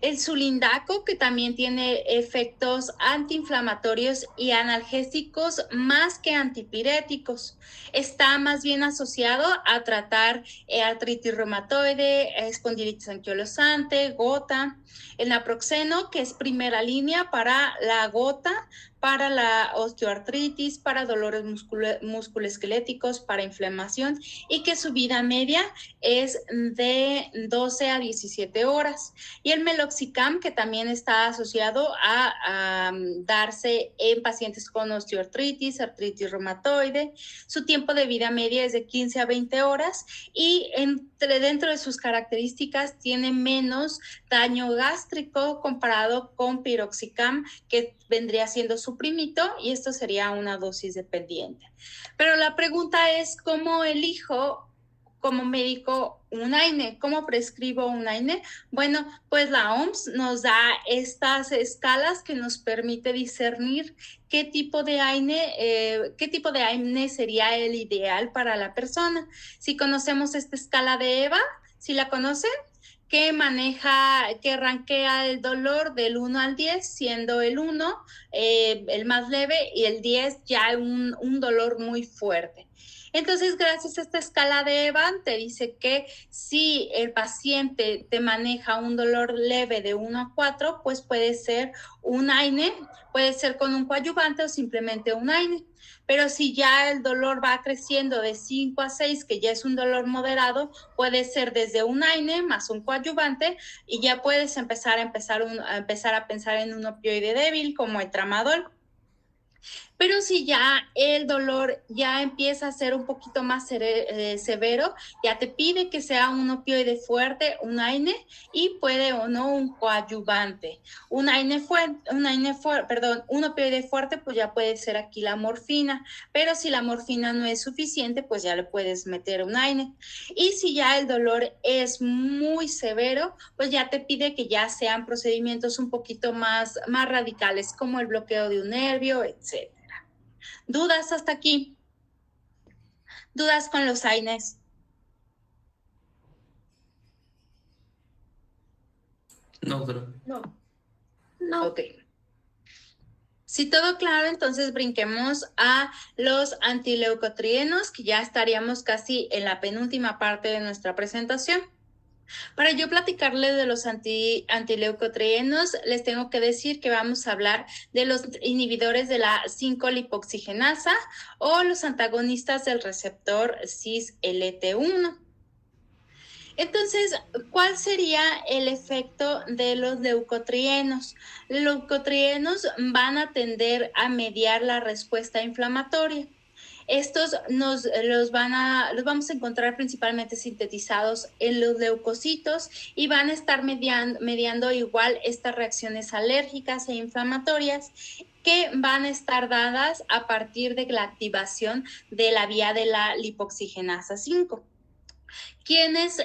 El sulindaco, que también tiene efectos antiinflamatorios y analgésicos más que antipiréticos, está más bien asociado a tratar artritis reumatoide, espondilitis anquilosante, gota. El naproxeno, que es primera línea para la gota, para la osteoartritis, para dolores musculoesqueléticos, para inflamación, y que su vida media es de 12 a 17 horas. Y el meloxicam, que también está asociado a darse en pacientes con osteoartritis, artritis reumatoide. Su tiempo de vida media es de 15 a 20 horas, y dentro de sus características tiene menos daño gástrico comparado con piroxicam, que vendría siendo su primito, y esto sería una dosis dependiente. Pero la pregunta es, ¿cómo elijo como médico un AINE? ¿Cómo prescribo un AINE? Bueno, pues la OMS nos da estas escalas que nos permite discernir qué tipo de AINE sería el ideal para la persona. Si conocemos esta escala de EVA, ¿sí la conocen? Que rankea el dolor del 1 al 10, siendo el 1 el más leve y el 10 ya un dolor muy fuerte. Entonces, gracias a esta escala de EVA, te dice que si el paciente te maneja un dolor leve de 1 a 4, pues puede ser un AINE, puede ser con un coadyuvante o simplemente un AINE. Pero si ya el dolor va creciendo de 5 a 6, que ya es un dolor moderado, puede ser desde un AINE más un coadyuvante, y ya puedes empezar a pensar en un opioide débil como el tramadol. Pero si ya el dolor ya empieza a ser un poquito más severo, ya te pide que sea un opioide fuerte, un AINE, y puede o no un coadyuvante. Un opioide fuerte, pues ya puede ser aquí la morfina, pero si la morfina no es suficiente, pues ya le puedes meter un AINE. Y si ya el dolor es muy severo, pues ya te pide que ya sean procedimientos un poquito más radicales, como el bloqueo de un nervio, etc. ¿Dudas hasta aquí? ¿Dudas con los AINES? No, doctora. No. Ok. Si todo claro, entonces brinquemos a los antileucotrienos, que ya estaríamos casi en la penúltima parte de nuestra presentación. Para yo platicarles de los antileucotrienos, les tengo que decir que vamos a hablar de los inhibidores de la 5-lipoxigenasa o los antagonistas del receptor cis-LT1. Entonces, ¿cuál sería el efecto de los leucotrienos? Los leucotrienos van a tender a mediar la respuesta inflamatoria. Estos los vamos a encontrar principalmente sintetizados en los leucocitos y van a estar mediando igual estas reacciones alérgicas e inflamatorias que van a estar dadas a partir de la activación de la vía de la lipoxigenasa 5. ¿Quiénes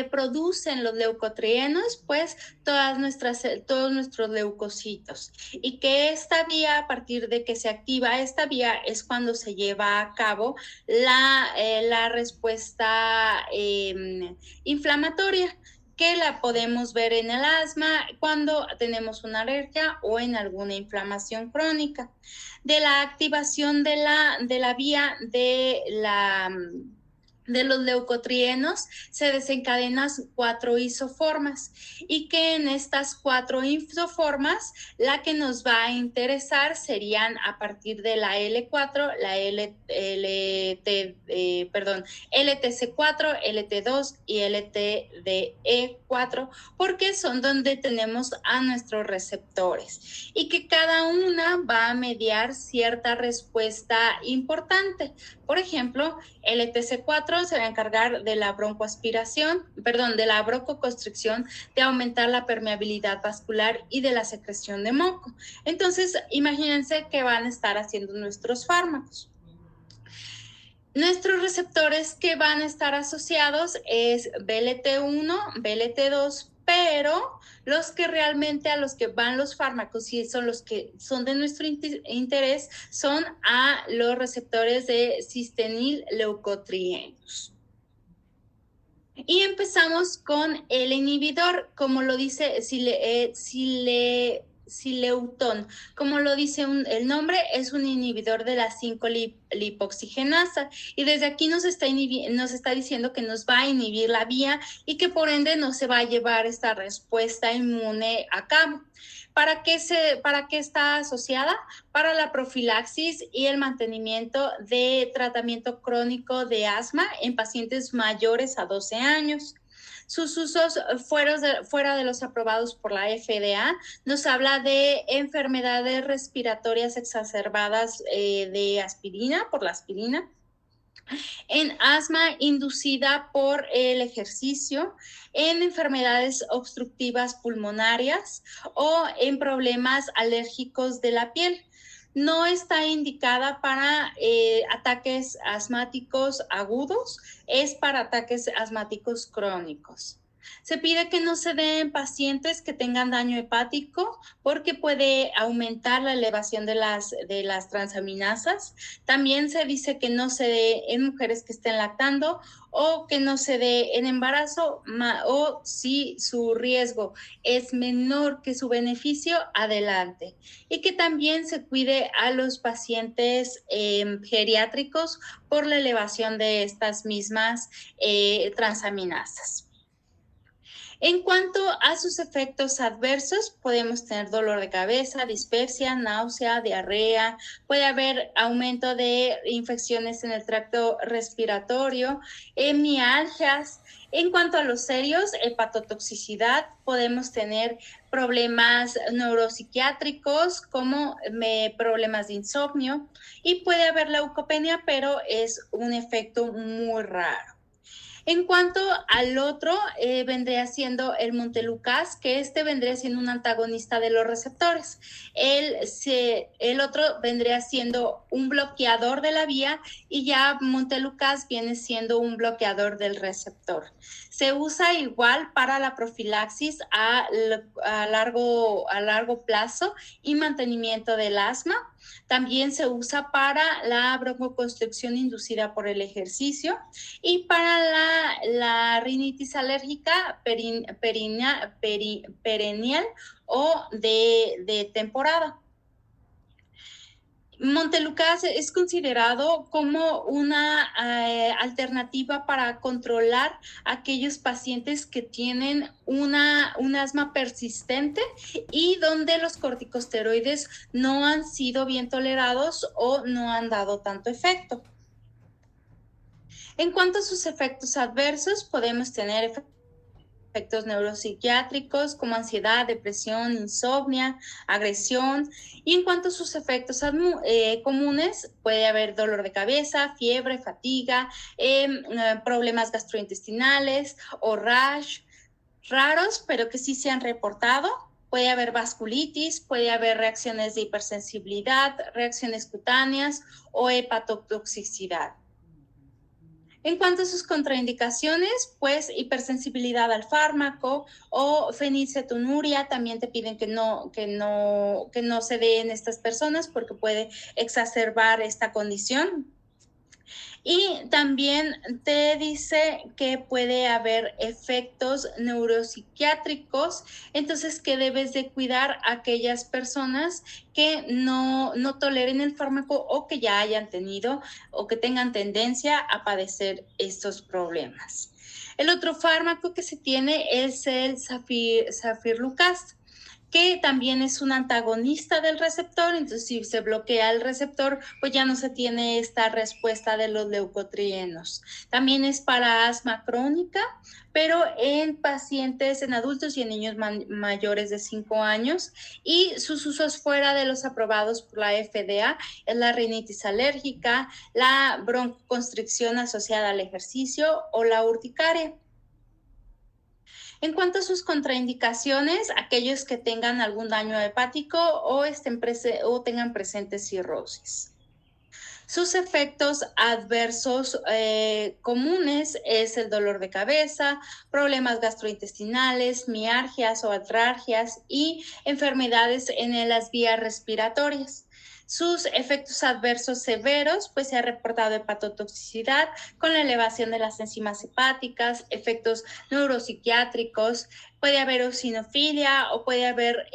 producen los leucotrienos? Pues todos nuestros leucocitos. Y que esta vía, a partir de que se activa esta vía, es cuando se lleva a cabo la respuesta inflamatoria, que la podemos ver en el asma cuando tenemos una alergia o en alguna inflamación crónica. De la activación de la vía de los leucotrienos se desencadenan 4 isoformas y que en estas 4 isoformas la que nos va a interesar serían a partir de la L4, la LTC4, LT2 y LTDE4, porque son donde tenemos a nuestros receptores y que cada una va a mediar cierta respuesta importante. Por ejemplo, el LTC4 se va a encargar de la de la broncoconstricción, de aumentar la permeabilidad vascular y de la secreción de moco. Entonces, imagínense que van a estar haciendo nuestros fármacos. Nuestros receptores que van a estar asociados es BLT1, BLT2, pero los que realmente a los que van los fármacos y son los que son de nuestro interés son a los receptores de cistenil-leucotrienos. Y empezamos con el inhibidor, como lo dice Sileutón. Como lo dice el nombre, es un inhibidor de la 5-lipoxigenasa y desde aquí nos está diciendo que nos va a inhibir la vía y que por ende no se va a llevar esta respuesta inmune a cabo. ¿Para qué está asociada? Para la profilaxis y el mantenimiento de tratamiento crónico de asma en pacientes mayores a 12 años. Sus usos fuera de los aprobados por la FDA nos habla de enfermedades respiratorias exacerbadas por la aspirina, en asma inducida por el ejercicio, en enfermedades obstructivas pulmonarias o en problemas alérgicos de la piel. No está indicada para ataques asmáticos agudos, es para ataques asmáticos crónicos. Se pide que no se dé en pacientes que tengan daño hepático porque puede aumentar la elevación de las transaminasas. También se dice que no se dé en mujeres que estén lactando o que no se dé en embarazo o si su riesgo es menor que su beneficio, adelante. Y que también se cuide a los pacientes geriátricos por la elevación de estas mismas transaminasas. En cuanto a sus efectos adversos, podemos tener dolor de cabeza, dispepsia, náusea, diarrea, puede haber aumento de infecciones en el tracto respiratorio, mialgias, En cuanto a los serios, hepatotoxicidad, podemos tener problemas neuropsiquiátricos como problemas de insomnio y puede haber leucopenia, pero es un efecto muy raro. En cuanto al otro, vendría siendo el montelukast, que vendría siendo un antagonista de los receptores. El otro vendría siendo un bloqueador de la vía y ya montelukast viene siendo un bloqueador del receptor. Se usa igual para la profilaxis a largo plazo y mantenimiento del asma. También se usa para la broncoconstricción inducida por el ejercicio y para la rinitis alérgica perennial o de temporada. Montelukast es considerado como una alternativa para controlar a aquellos pacientes que tienen un asma persistente y donde los corticosteroides no han sido bien tolerados o no han dado tanto efecto. En cuanto a sus efectos adversos, podemos tener efectos neuropsiquiátricos como ansiedad, depresión, insomnia, agresión. Y en cuanto a sus efectos comunes, puede haber dolor de cabeza, fiebre, fatiga, problemas gastrointestinales o rash raros, pero que sí se han reportado. Puede haber vasculitis, puede haber reacciones de hipersensibilidad, reacciones cutáneas o hepatotoxicidad. En cuanto a sus contraindicaciones, pues hipersensibilidad al fármaco o fenilcetonuria, también te piden que no se dé en estas personas porque puede exacerbar esta condición. Y también te dice que puede haber efectos neuropsiquiátricos, entonces que debes de cuidar a aquellas personas que no toleren el fármaco o que ya hayan tenido o que tengan tendencia a padecer estos problemas. El otro fármaco que se tiene es el Zafirlukast, que también es un antagonista del receptor, entonces si se bloquea el receptor, pues ya no se tiene esta respuesta de los leucotrienos. También es para asma crónica, pero en pacientes, en adultos y en niños mayores de 5 años, y sus usos fuera de los aprobados por la FDA es la rinitis alérgica, la broncoconstricción asociada al ejercicio o la urticaria. En cuanto a sus contraindicaciones, aquellos que tengan algún daño hepático o tengan presente cirrosis. Sus efectos adversos comunes es el dolor de cabeza, problemas gastrointestinales, mialgias o artralgias y enfermedades en las vías respiratorias. Sus efectos adversos severos, pues se ha reportado hepatotoxicidad con la elevación de las enzimas hepáticas, efectos neuropsiquiátricos, puede haber eosinofilia o puede haber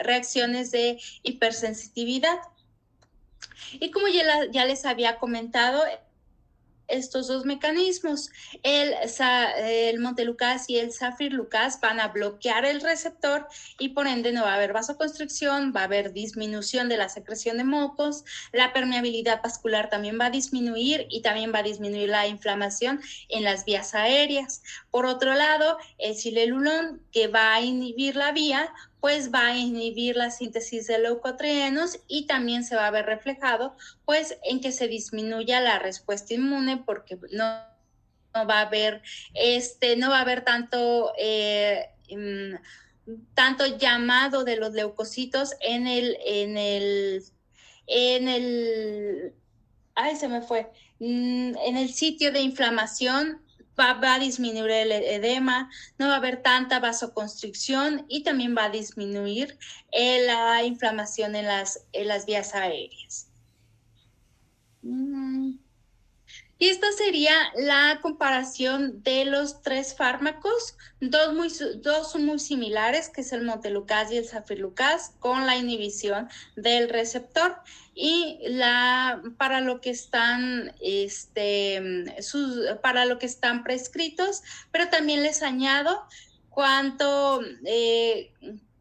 reacciones de hipersensitividad. Y como ya les había comentado, estos dos mecanismos, el montelukast y el Zafirlukast van a bloquear el receptor y por ende no va a haber vasoconstricción, va a haber disminución de la secreción de mocos, la permeabilidad vascular también va a disminuir y también va a disminuir la inflamación en las vías aéreas. Por otro lado, el silelulón, que va a inhibir la vía, pues va a inhibir la síntesis de leucotrienos y también se va a ver reflejado pues en que se disminuya la respuesta inmune porque no va a haber tanto llamado de los leucocitos en el sitio de inflamación. Va a disminuir el edema, no va a haber tanta vasoconstricción y también va a disminuir la inflamación en las vías aéreas. Y esta sería la comparación de los tres fármacos. Dos son muy similares, que es el montelukast y el Zafirlukast, con la inhibición del receptor. Y para lo que están prescritos, pero también les añado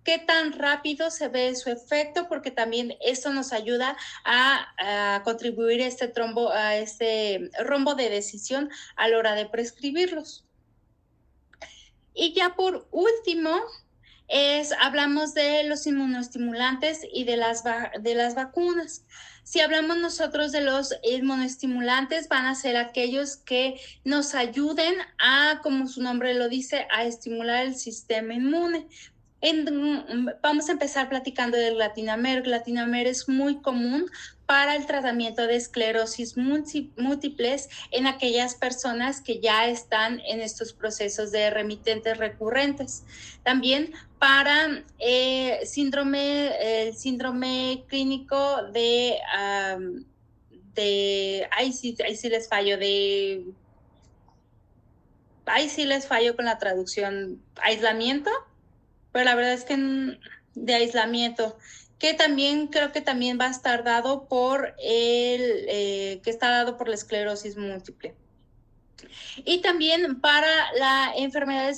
qué qué tan rápido se ve su efecto, porque también esto nos ayuda a contribuir a este rombo de decisión a la hora de prescribirlos. Y ya por último, hablamos de los inmunoestimulantes y de las vacunas. Si hablamos nosotros de los inmunoestimulantes, van a ser aquellos que nos ayuden como su nombre lo dice, a estimular el sistema inmune. Vamos a empezar platicando del Glatimamer. Glatimamer es muy común para el tratamiento de esclerosis múltiples en aquellas personas que ya están en estos procesos de remitentes recurrentes. También para el síndrome clínico ahí sí les fallo con la traducción, aislamiento, pero la verdad es que de aislamiento, que también creo que también va a estar dado por que está dado por la esclerosis múltiple. Y también para la enfermedad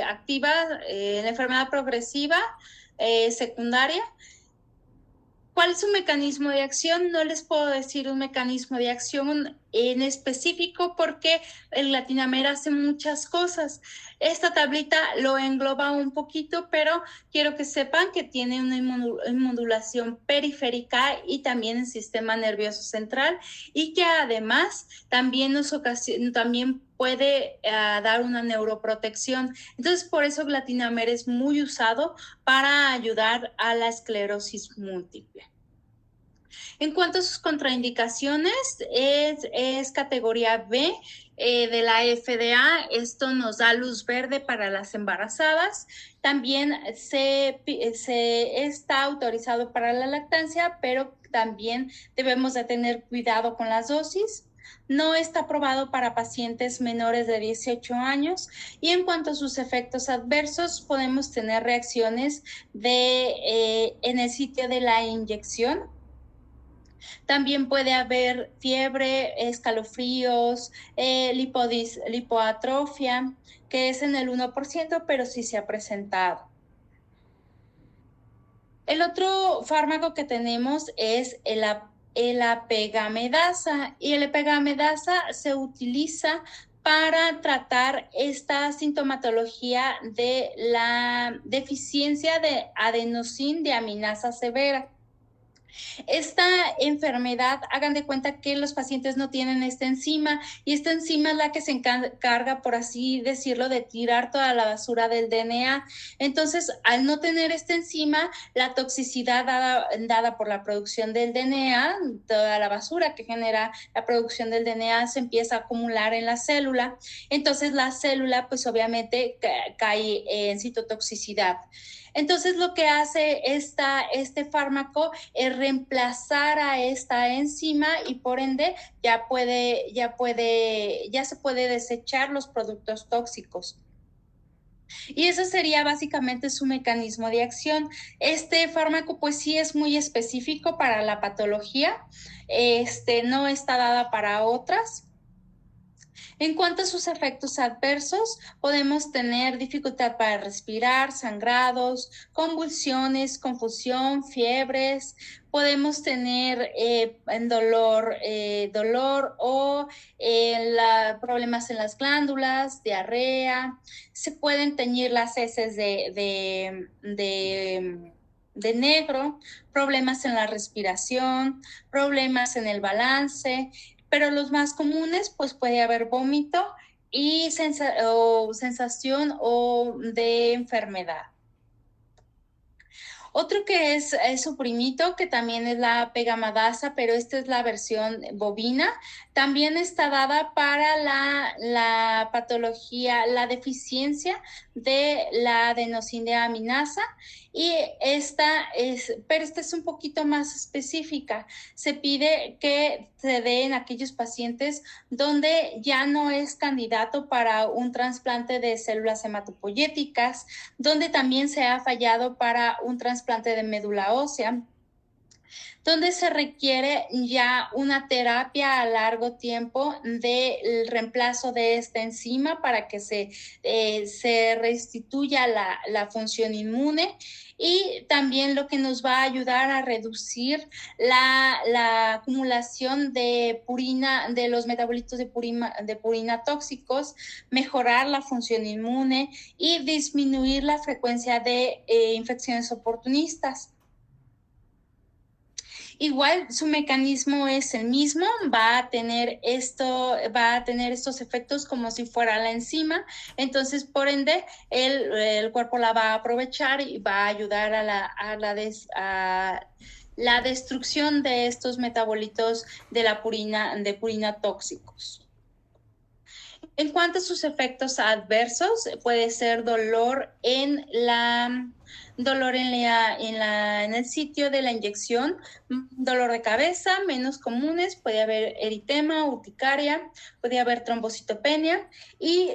activa, la enfermedad progresiva secundaria. ¿Cuál es su mecanismo de acción? No les puedo decir un mecanismo de acción en específico porque el Glatimamer hace muchas cosas. Esta tablita lo engloba un poquito, pero quiero que sepan que tiene una inmunodulación periférica y también el sistema nervioso central, y que además también también puede dar una neuroprotección. Entonces, por eso Glatimamer es muy usado para ayudar a la esclerosis múltiple. En cuanto a sus contraindicaciones, es categoría B de la FDA. Esto nos da luz verde para las embarazadas. También está autorizado para la lactancia, pero también debemos de tener cuidado con las dosis. No está aprobado para pacientes menores de 18 años, y en cuanto a sus efectos adversos, podemos tener reacciones en el sitio de la inyección. También puede haber fiebre, escalofríos, lipoatrofia, que es en el 1%, pero sí se ha presentado. El otro fármaco que tenemos es el pegamidasa, y el pegamidasa se utiliza para tratar esta sintomatología de la deficiencia de adenosín deaminasa severa. Esta enfermedad, hagan de cuenta que los pacientes no tienen esta enzima, y esta enzima es la que se encarga, por así decirlo, de tirar toda la basura del DNA. Entonces, al no tener esta enzima, la toxicidad dada por la producción del DNA, toda la basura que genera la producción del DNA, se empieza a acumular en la célula. Entonces, la célula, pues obviamente cae en citotoxicidad. Entonces, lo que hace este fármaco es reemplazar a esta enzima, y por ende ya se puede desechar los productos tóxicos. Y eso sería básicamente su mecanismo de acción. Este fármaco pues sí es muy específico para la patología, no está dada para otras. En cuanto a sus efectos adversos, podemos tener dificultad para respirar, sangrados, convulsiones, confusión, fiebres. Podemos tener dolor o problemas en las glándulas, diarrea. Se pueden teñir las heces de negro, problemas en la respiración, problemas en el balance. Pero los más comunes, pues puede haber vómito y sensación de enfermedad. Otro que es su primito, que también es la pegamidasa, pero esta es la versión bovina. También está dada para la patología, la deficiencia de la adenosineaminasa, y pero esta es un poquito más específica. Se pide que se dé en aquellos pacientes donde ya no es candidato para un trasplante de células hematopoyéticas, donde también se ha fallado para un trasplante de médula ósea, donde se requiere ya una terapia a largo tiempo del reemplazo de esta enzima para que se restituya la función inmune, y también lo que nos va a ayudar a reducir la acumulación de purina, de los metabolitos de purina tóxicos, mejorar la función inmune y disminuir la frecuencia de infecciones oportunistas. Igual su mecanismo es el mismo, va a tener estos efectos como si fuera la enzima, entonces por ende el cuerpo la va a aprovechar y va a ayudar a la destrucción de estos metabolitos de purina tóxicos. En cuanto a sus efectos adversos, puede ser dolor en el sitio de la inyección, dolor de cabeza, menos comunes, puede haber eritema, urticaria, puede haber trombocitopenia, y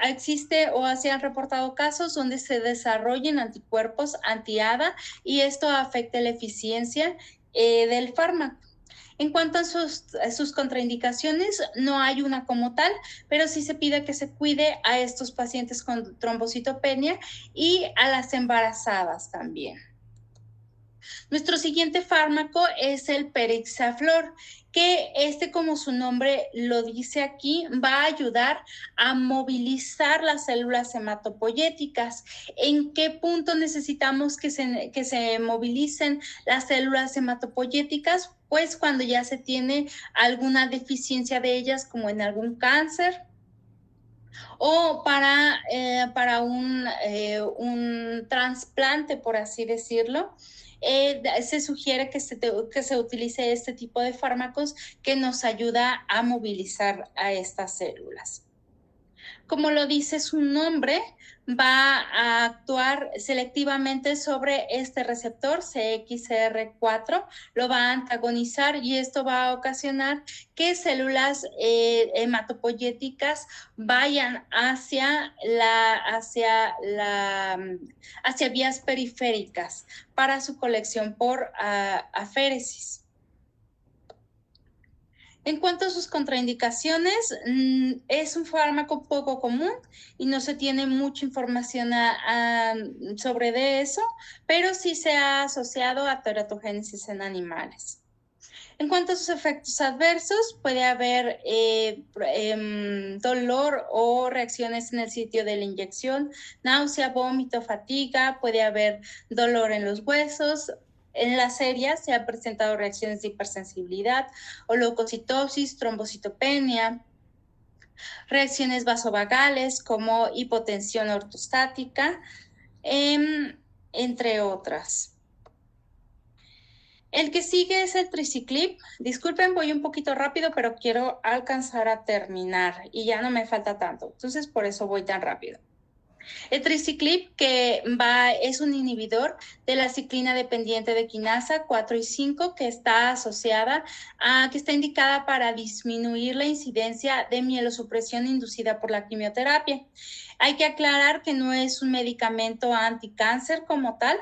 existe o se han reportado casos donde se desarrollen anticuerpos anti-ADA y esto afecta la eficiencia del fármaco. En cuanto a sus contraindicaciones, no hay una como tal, pero sí se pide que se cuide a estos pacientes con trombocitopenia y a las embarazadas también. Nuestro siguiente fármaco es el Perixaflor, que como su nombre lo dice aquí, va a ayudar a movilizar las células hematopoyéticas. ¿En qué punto necesitamos que se movilicen las células hematopoyéticas? Pues cuando ya se tiene alguna deficiencia de ellas, como en algún cáncer, o para un trasplante, por así decirlo. Se sugiere que se utilice este tipo de fármacos que nos ayuda a movilizar a estas células. Como lo dice su nombre, va a actuar selectivamente sobre este receptor CXCR4, lo va a antagonizar y esto va a ocasionar que células hematopoyéticas vayan hacia vías periféricas para su colección por aféresis. En cuanto a sus contraindicaciones, es un fármaco poco común y no se tiene mucha información sobre eso, pero sí se ha asociado a teratogénesis en animales. En cuanto a sus efectos adversos, puede haber dolor o reacciones en el sitio de la inyección, náusea, vómito, fatiga, puede haber dolor en los huesos. En la serie se han presentado reacciones de hipersensibilidad o leucocitosis, trombocitopenia, reacciones vasovagales como hipotensión ortostática, entre otras. El que sigue es el Triciclib. Disculpen, voy un poquito rápido, pero quiero alcanzar a terminar y ya no me falta tanto. Entonces, por eso voy tan rápido. El Triciclib es un inhibidor de la ciclina dependiente de quinasa 4 y 5 que está indicada para disminuir la incidencia de mielosupresión inducida por la quimioterapia. Hay que aclarar que no es un medicamento anticáncer como tal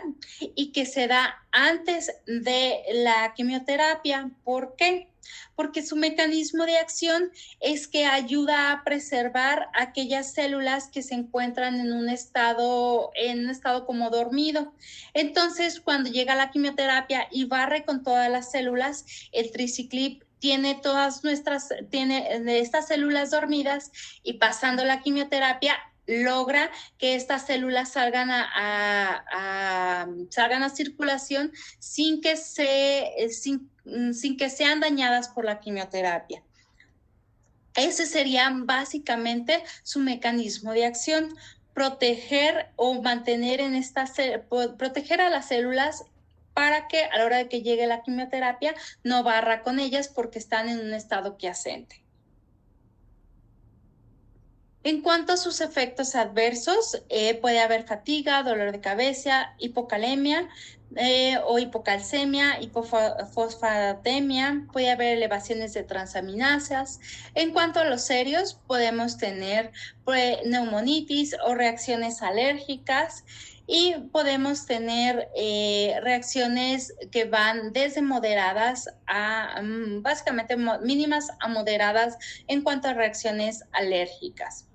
y que se da antes de la quimioterapia. ¿Por qué? Porque su mecanismo de acción es que ayuda a preservar aquellas células que se encuentran en un estado como dormido. Entonces, cuando llega la quimioterapia y barre con todas las células, el Triciclib tiene estas células dormidas y pasando la quimioterapia logra que estas células salgan a circulación sin que sean dañadas por la quimioterapia. Ese sería básicamente su mecanismo de acción, proteger o mantener proteger a las células para que a la hora de que llegue la quimioterapia no barra con ellas porque están en un estado quiescente. En cuanto a sus efectos adversos, puede haber fatiga, dolor de cabeza, hipocalemia, o hipocalcemia, hipofosfatemia, puede haber elevaciones de transaminasas. En cuanto a los serios, podemos tener neumonitis o reacciones alérgicas y podemos tener reacciones que van desde moderadas a básicamente mínimas a moderadas en cuanto a reacciones alérgicas.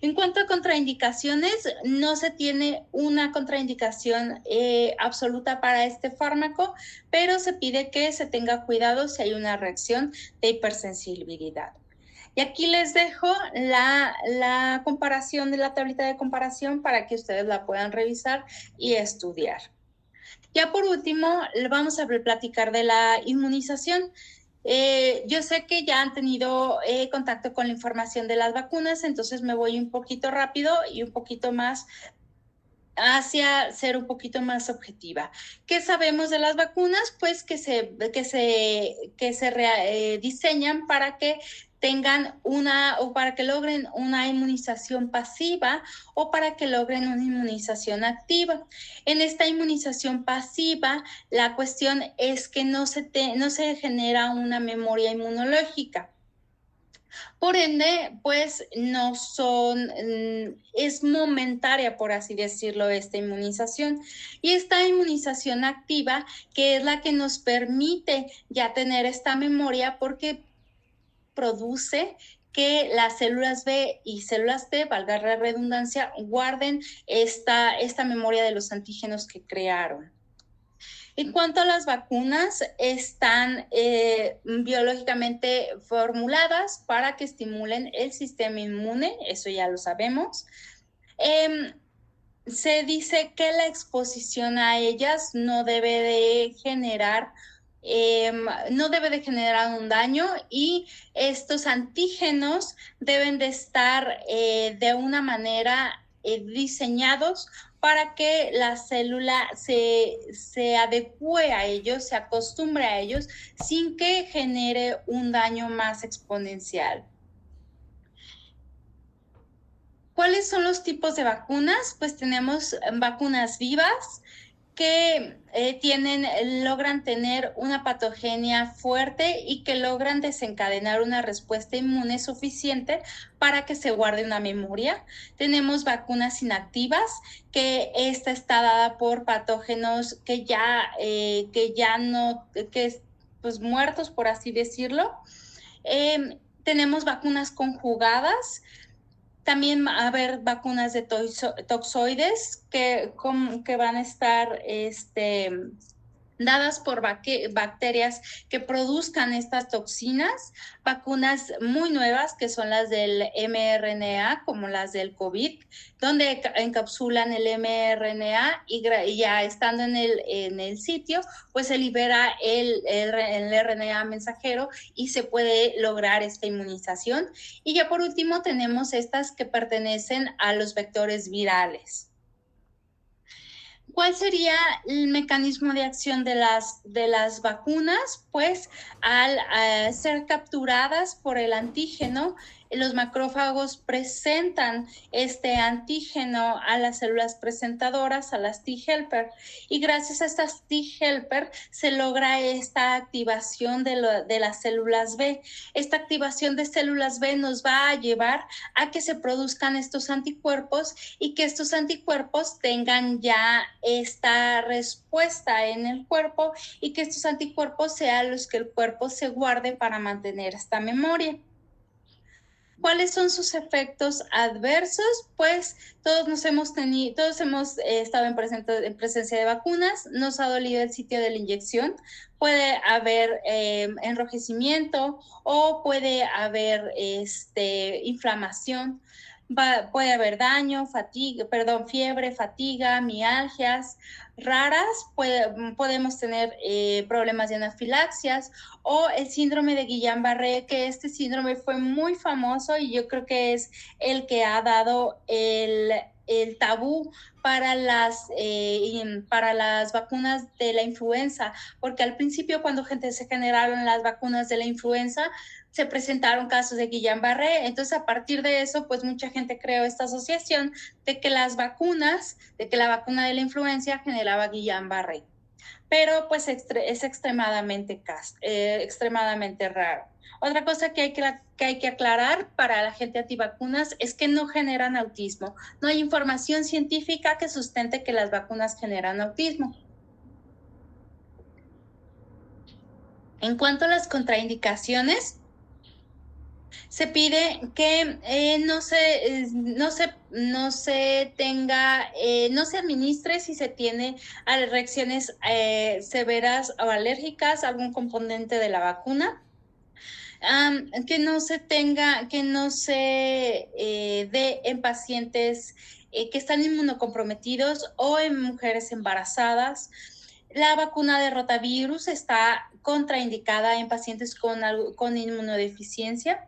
En cuanto a contraindicaciones, no se tiene una contraindicación absoluta para este fármaco, pero se pide que se tenga cuidado si hay una reacción de hipersensibilidad. Y aquí les dejo la comparación de la tablita de comparación para que ustedes la puedan revisar y estudiar. Ya por último, vamos a platicar de la inmunización. Yo sé que ya han tenido contacto con la información de las vacunas, entonces me voy un poquito rápido y un poquito más hacia ser un poquito más objetiva. ¿Qué sabemos de las vacunas? Pues que se diseñan para que tengan o para que logren una inmunización pasiva o para que logren una inmunización activa. En esta inmunización pasiva, la cuestión es que no se genera una memoria inmunológica. Por ende, pues es momentaria, por así decirlo, esta inmunización. Y esta inmunización activa, que es la que nos permite ya tener esta memoria, porque produce que las células B y células T, valga la redundancia, guarden esta memoria de los antígenos que crearon. En cuanto a las vacunas, están biológicamente formuladas para que estimulen el sistema inmune, eso ya lo sabemos. Se dice que la exposición a ellas no debe de generar un daño, y estos antígenos deben de estar de una manera diseñados para que la célula se adecue a ellos, se acostumbre a ellos, sin que genere un daño más exponencial. ¿Cuáles son los tipos de vacunas? Pues tenemos vacunas vivas, que logran tener una patogenia fuerte y que logran desencadenar una respuesta inmune suficiente para que se guarde una memoria. Tenemos vacunas inactivas, que esta está dada por patógenos pues muertos, por así decirlo. Tenemos vacunas conjugadas. También va a haber vacunas de toxoides que van a estar dadas por bacterias que produzcan estas toxinas. Vacunas muy nuevas, que son las del mRNA, como las del COVID, donde encapsulan el mRNA y ya estando en el sitio, pues se libera el RNA mensajero y se puede lograr esta inmunización. Y ya por último tenemos estas que pertenecen a los vectores virales. ¿Cuál sería el mecanismo de acción de las vacunas? Pues al ser capturadas por el antígeno, los macrófagos presentan este antígeno a las células presentadoras, a las T-helper, y gracias a estas T-helper se logra esta activación de las células B. Esta activación de células B nos va a llevar a que se produzcan estos anticuerpos y que estos anticuerpos tengan ya esta respuesta en el cuerpo y que estos anticuerpos sean los que el cuerpo se guarde para mantener esta memoria. ¿Cuáles son sus efectos adversos? Pues todos hemos estado en presencia de vacunas, nos ha dolido el sitio de la inyección, puede haber enrojecimiento o puede haber inflamación. Puede haber daño, fiebre, fatiga, mialgias raras, podemos tener problemas de anafilaxias o el síndrome de Guillain-Barré, que este síndrome fue muy famoso y yo creo que es el que ha dado el tabú para las vacunas de la influenza, porque al principio cuando se generaron las vacunas de la influenza, se presentaron casos de Guillain-Barré. Entonces, a partir de eso, pues mucha gente creó esta asociación de que la vacuna de la influenza generaba Guillain-Barré. Pero pues es extremadamente raro. Otra cosa que hay que aclarar para la gente antivacunas es que no generan autismo. No hay información científica que sustente que las vacunas generan autismo. En cuanto a las contraindicaciones, se pide que no se administre si se tiene reacciones severas o alérgicas a algún componente de la vacuna. Que no se dé en pacientes que están inmunocomprometidos o en mujeres embarazadas. La vacuna de rotavirus está contraindicada en pacientes con inmunodeficiencia.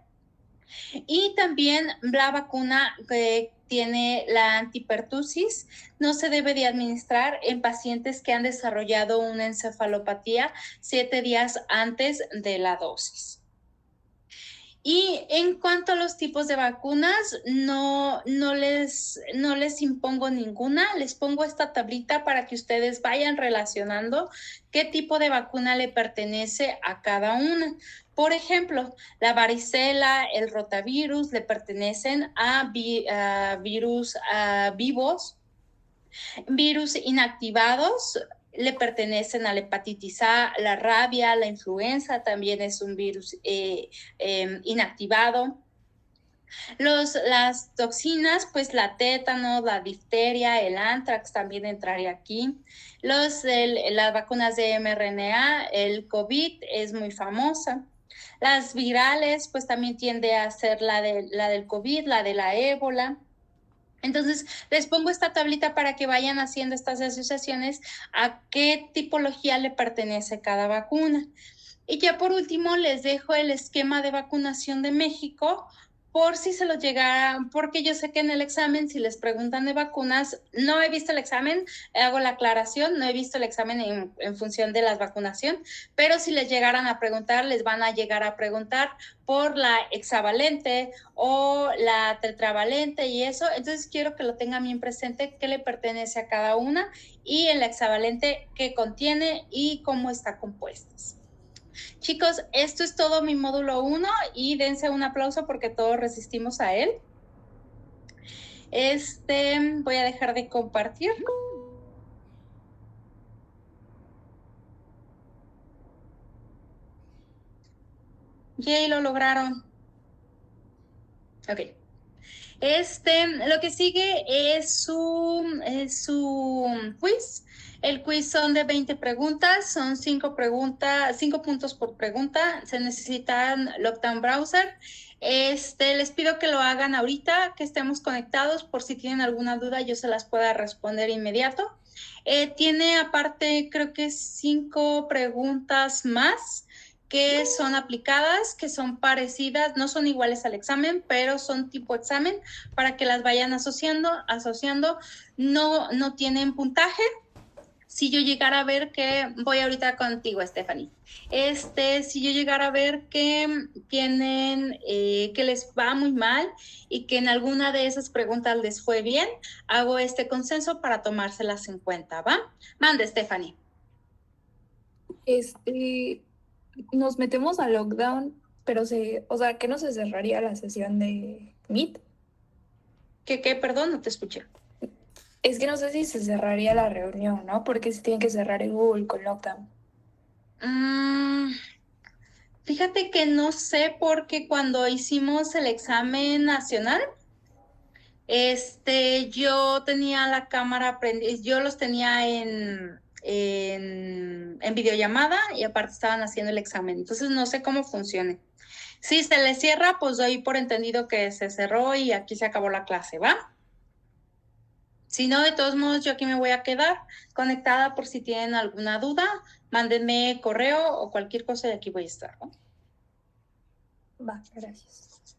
Y también la vacuna que tiene la antipertusis no se debe de administrar en pacientes que han desarrollado una encefalopatía 7 días antes de la dosis. Y en cuanto a los tipos de vacunas, no les impongo ninguna, les pongo esta tablita para que ustedes vayan relacionando qué tipo de vacuna le pertenece a cada una. Por ejemplo, la varicela, el rotavirus le pertenecen a virus vivos, virus inactivados le pertenecen a la hepatitis A, la rabia, la influenza también es un virus inactivado. Las toxinas, pues la tétano, la difteria, el anthrax también entraría aquí. Las vacunas de mRNA, el COVID es muy famosa. Las virales, pues también tiende a ser la del COVID, la de la ébola. Entonces, les pongo esta tablita para que vayan haciendo estas asociaciones a qué tipología le pertenece cada vacuna. Y ya por último, les dejo el esquema de vacunación de México por si se los llegara, porque yo sé que en el examen, si les preguntan de vacunas, no he visto el examen, hago la aclaración, no he visto el examen en función de la vacunación, pero si les llegaran a preguntar, les van a llegar a preguntar por la hexavalente o la tetravalente y eso. Entonces quiero que lo tengan bien presente, qué le pertenece a cada una y en la hexavalente qué contiene y cómo está compuesta. Chicos, esto es todo mi módulo 1 y dense un aplauso porque todos resistimos a él. Voy a dejar de compartir. Yay, lo lograron. Ok. Lo que sigue es su quiz. El quiz son de 20 preguntas, son 5 puntos por pregunta. Se necesitan Lockdown Browser. Les pido que lo hagan ahorita, que estemos conectados, por si tienen alguna duda yo se las pueda responder inmediato. Tiene aparte, creo que 5 preguntas más que son aplicadas, que son parecidas, no son iguales al examen, pero son tipo examen para que las vayan asociando, no tienen puntaje. Si yo llegara a ver que, voy ahorita contigo, Stephanie, si yo llegara a ver que tienen, que les va muy mal y que en alguna de esas preguntas les fue bien, hago este consenso para tomárselas en cuenta, ¿va? Mande, Stephanie. Nos metemos a lockdown, pero ¿qué no se cerraría la sesión de Meet? ¿Qué? Perdón, no te escuché. Es que no sé si se cerraría la reunión, ¿no? Porque se tiene que cerrar el Google con lockdown. Fíjate que no sé porque cuando hicimos el examen nacional, yo tenía la cámara prendida, yo los tenía en videollamada y aparte estaban haciendo el examen. Entonces no sé cómo funcione. Si se les cierra, pues doy por entendido que se cerró y aquí se acabó la clase, ¿va? Si no, de todos modos, yo aquí me voy a quedar conectada por si tienen alguna duda. Mándenme correo o cualquier cosa y aquí voy a estar, ¿no? Va, gracias.